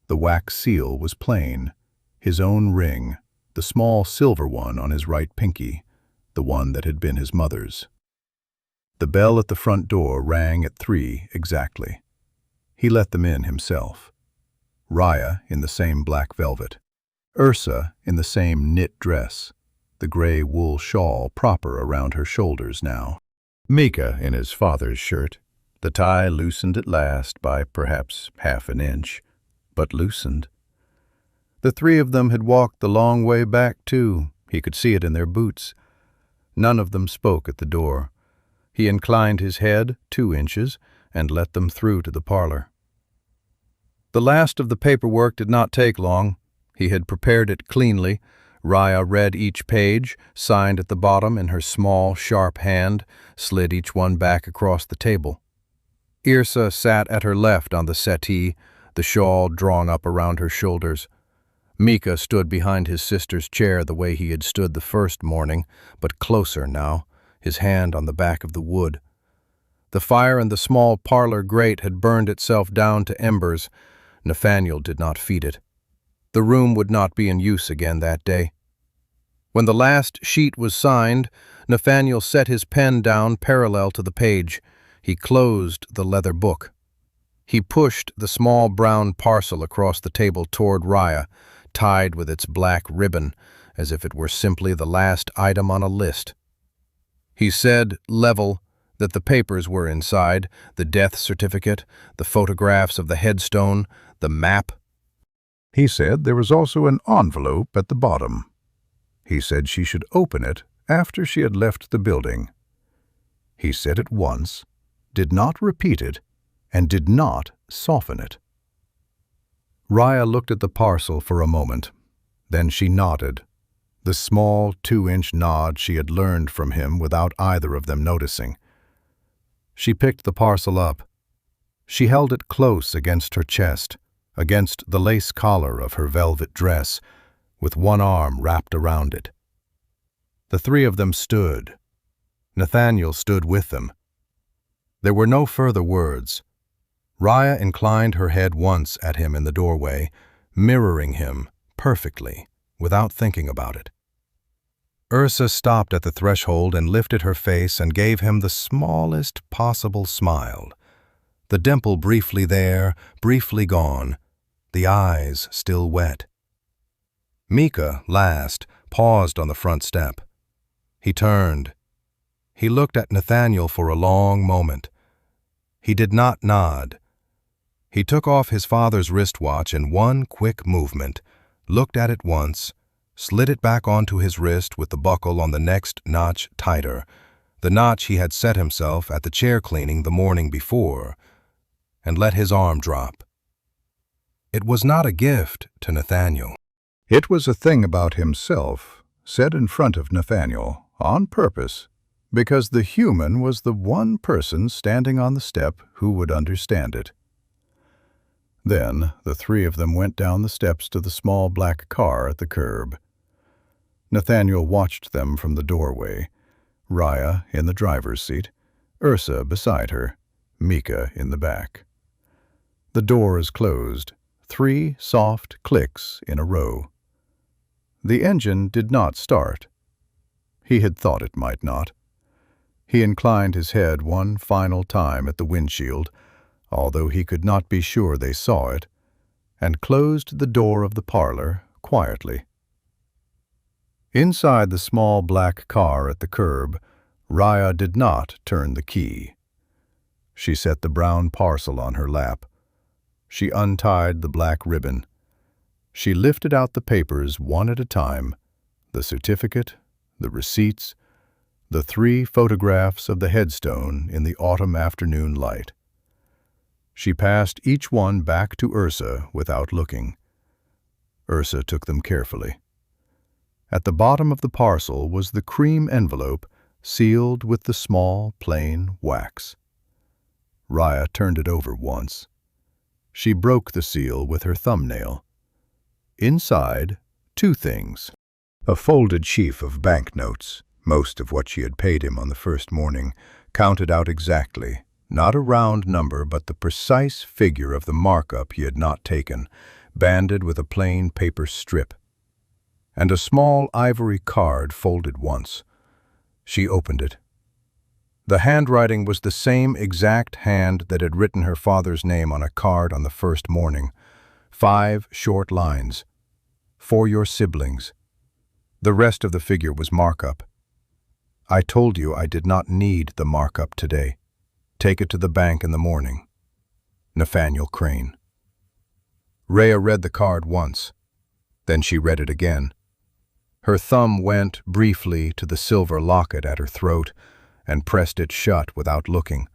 The wax seal was plain, his own ring, the small silver one on his right pinky, the one that had been his mother's. The bell at the front door rang at 3 exactly. He let them in himself. Raya in the same black velvet. Ursa in the same knit dress, the gray wool shawl proper around her shoulders now. Mika in his father's shirt, the tie loosened at last by perhaps half an inch, but loosened. The 3 of them had walked the long way back, too. He could see it in their boots. None of them spoke at the door. He inclined his head 2 inches and let them through to the parlor. The last of the paperwork did not take long. He had prepared it cleanly. Raya read each page, signed at the bottom in her small, sharp hand, slid each one back across the table. Ursa sat at her left on the settee, the shawl drawn up around her shoulders. Mika stood behind his sister's chair the way he had stood the first morning, but closer now, his hand on the back of the wood. The fire in the small parlor grate had burned itself down to embers. Nathaniel did not feed it. The room would not be in use again that day. When the last sheet was signed, Nathaniel set his pen down parallel to the page. He closed the leather book. He pushed the small brown parcel across the table toward Raya, tied with its black ribbon, as if it were simply the last item on a list. He said, level, that the papers were inside, the death certificate, the photographs of the headstone, the map. He said there was also an envelope at the bottom. He said she should open it after she had left the building. He said it once, did not repeat it, and did not soften it. Raya looked at the parcel for a moment. Then she nodded, the small 2-inch nod she had learned from him without either of them noticing. She picked the parcel up. She held it close against her chest, against the lace collar of her velvet dress, with one arm wrapped around it. The three of them stood. Nathaniel stood with them. There were no further words. Raya inclined her head once at him in the doorway, mirroring him perfectly, without thinking about it. Ursa stopped at the threshold and lifted her face and gave him the smallest possible smile. The dimple briefly there, briefly gone, the eyes still wet. Mika, last, paused on the front step. He turned. He looked at Nathaniel for a long moment. He did not nod. He took off his father's wristwatch in one quick movement, looked at it once, slid it back onto his wrist with the buckle on the next notch tighter, the notch he had set himself at the chair cleaning the morning before, and let his arm drop. It was not a gift to Nathaniel. It was a thing about himself, said in front of Nathaniel, on purpose, because the human was the one person standing on the step who would understand it. Then the three of them went down the steps to the small black car at the curb. Nathaniel watched them from the doorway, Raya in the driver's seat, Ursa beside her, Mika in the back. The doors closed, 3 soft clicks in a row. The engine did not start. He had thought it might not. He inclined his head one final time at the windshield, although he could not be sure they saw it, and closed the door of the parlor quietly. Inside the small black car at the curb, Raya did not turn the key. She set the brown parcel on her lap. She untied the black ribbon. She lifted out the papers one at a time, the certificate, the receipts, the 3 photographs of the headstone in the autumn afternoon light. She passed each one back to Ursa without looking. Ursa took them carefully. At the bottom of the parcel was the cream envelope sealed with the small, plain wax. Raya turned it over once. She broke the seal with her thumbnail. Inside, 2 things. A folded sheaf of banknotes, most of what she had paid him on the first morning, counted out exactly, not a round number but the precise figure of the markup he had not taken, banded with a plain paper strip. And a small ivory card folded once. She opened it. The handwriting was the same exact hand that had written her father's name on a card on the first morning. 5 short lines. For your siblings. The rest of the figure was markup. I told you I did not need the markup today. Take it to the bank in the morning. Nathaniel Crane. Raya read the card once. Then she read it again. Her thumb went briefly to the silver locket at her throat and pressed it shut without looking,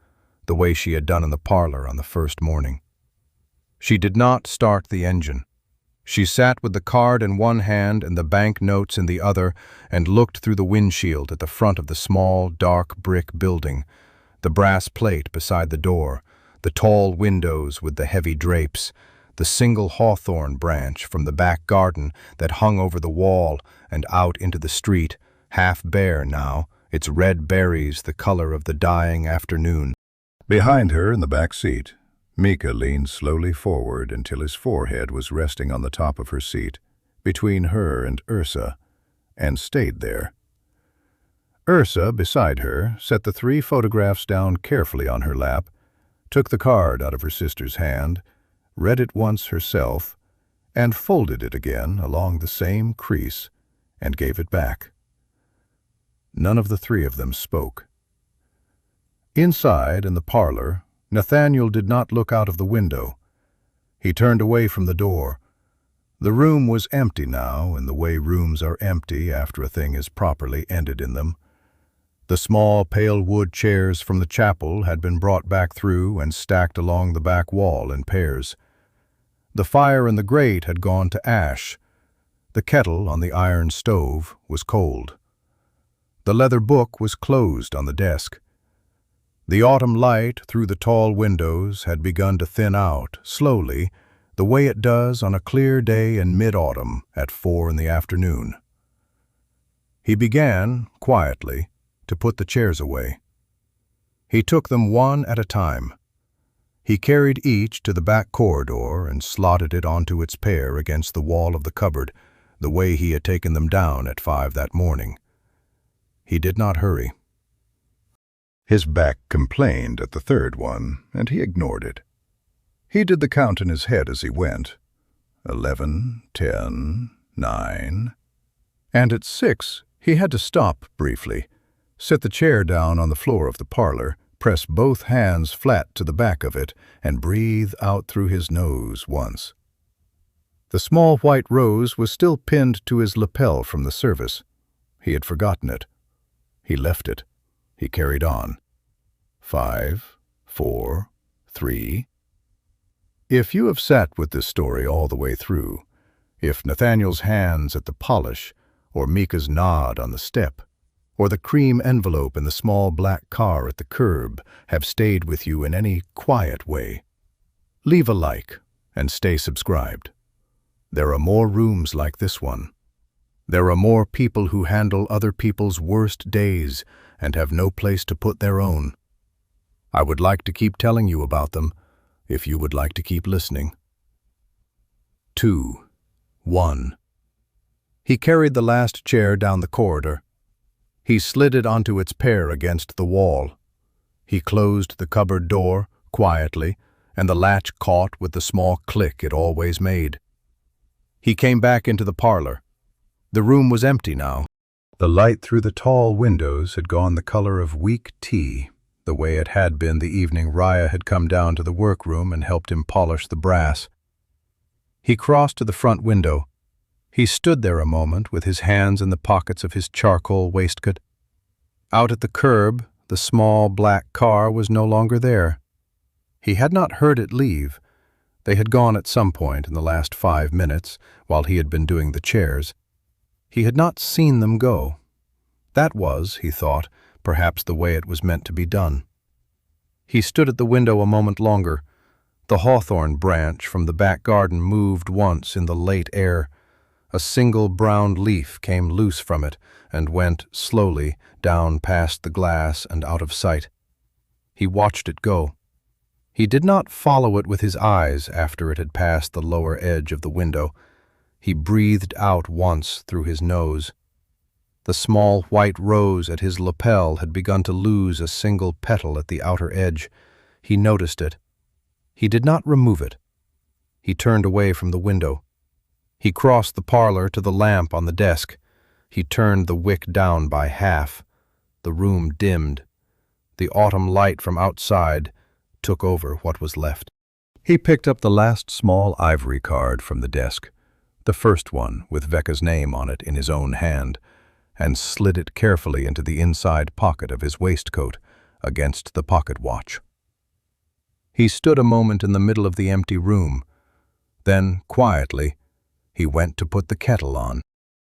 the way she had done in the parlor on the first morning. She did not start the engine. She sat with the card in one hand and the bank notes in the other and looked through the windshield at the front of the small, dark brick building, the brass plate beside the door, the tall windows with the heavy drapes, the single hawthorn branch from the back garden that hung over the wall and out into the street, half bare now, its red berries the color of the dying afternoon. Behind her in the back seat, Mika leaned slowly forward until his forehead was resting on the top of her seat, between her and Ursa, and stayed there. Ursa, beside her, set the 3 photographs down carefully on her lap, took the card out of her sister's hand, read it once herself, and folded it again along the same crease, and gave it back. None of the 3 of them spoke. Inside, in the parlor, Nathaniel did not look out of the window. He turned away from the door. The room was empty now, in the way rooms are empty after a thing is properly ended in them. The small pale wood chairs from the chapel had been brought back through and stacked along the back wall in pairs. The fire in the grate had gone to ash. The kettle on the iron stove was cold. The leather book was closed on the desk. The autumn light through the tall windows had begun to thin out, slowly, the way it does on a clear day in mid-autumn at 4 in the afternoon. He began, quietly, to put the chairs away. He took them one at a time. He carried each to the back corridor and slotted it onto its pair against the wall of the cupboard, the way he had taken them down at 5 that morning. He did not hurry. His back complained at the 3rd one, and he ignored it. He did the count in his head as he went. 11, 10, 9. And at 6, he had to stop briefly, set the chair down on the floor of the parlor, press both hands flat to the back of it, and breathe out through his nose once. The small white rose was still pinned to his lapel from the service. He had forgotten it. He left it. He carried on. 5, 4, 3. If you have sat with this story all the way through, if Nathaniel's hands at the polish, or Mika's nod on the step, or the cream envelope in the small black car at the curb have stayed with you in any quiet way, leave a like and stay subscribed. There are more rooms like this one. There are more people who handle other people's worst days and have no place to put their own. I would like to keep telling you about them, if you would like to keep listening. 2. 1. He carried the last chair down the corridor. He slid it onto its pair against the wall. He closed the cupboard door, quietly, and the latch caught with the small click it always made. He came back into the parlor. The room was empty now. The light through the tall windows had gone the color of weak tea, the way it had been the evening Raya had come down to the workroom and helped him polish the brass. He crossed to the front window. He stood there a moment with his hands in the pockets of his charcoal waistcoat. Out at the curb, the small black car was no longer there. He had not heard it leave. They had gone at some point in the last 5 minutes while he had been doing the chairs. He had not seen them go. That was, he thought, perhaps the way it was meant to be done. He stood at the window a moment longer. The hawthorn branch from the back garden moved once in the late air. A single brown leaf came loose from it and went slowly down past the glass and out of sight. He watched it go. He did not follow it with his eyes after it had passed the lower edge of the window. He breathed out once through his nose. The small white rose at his lapel had begun to lose a single petal at the outer edge. He noticed it. He did not remove it. He turned away from the window. He crossed the parlor to the lamp on the desk. He turned the wick down by half. The room dimmed. The autumn light from outside took over what was left. He picked up the last small ivory card from the desk, the first one with Veca's name on it in his own hand, and slid it carefully into the inside pocket of his waistcoat against the pocket watch. He stood a moment in the middle of the empty room. Then, quietly, he went to put the kettle on.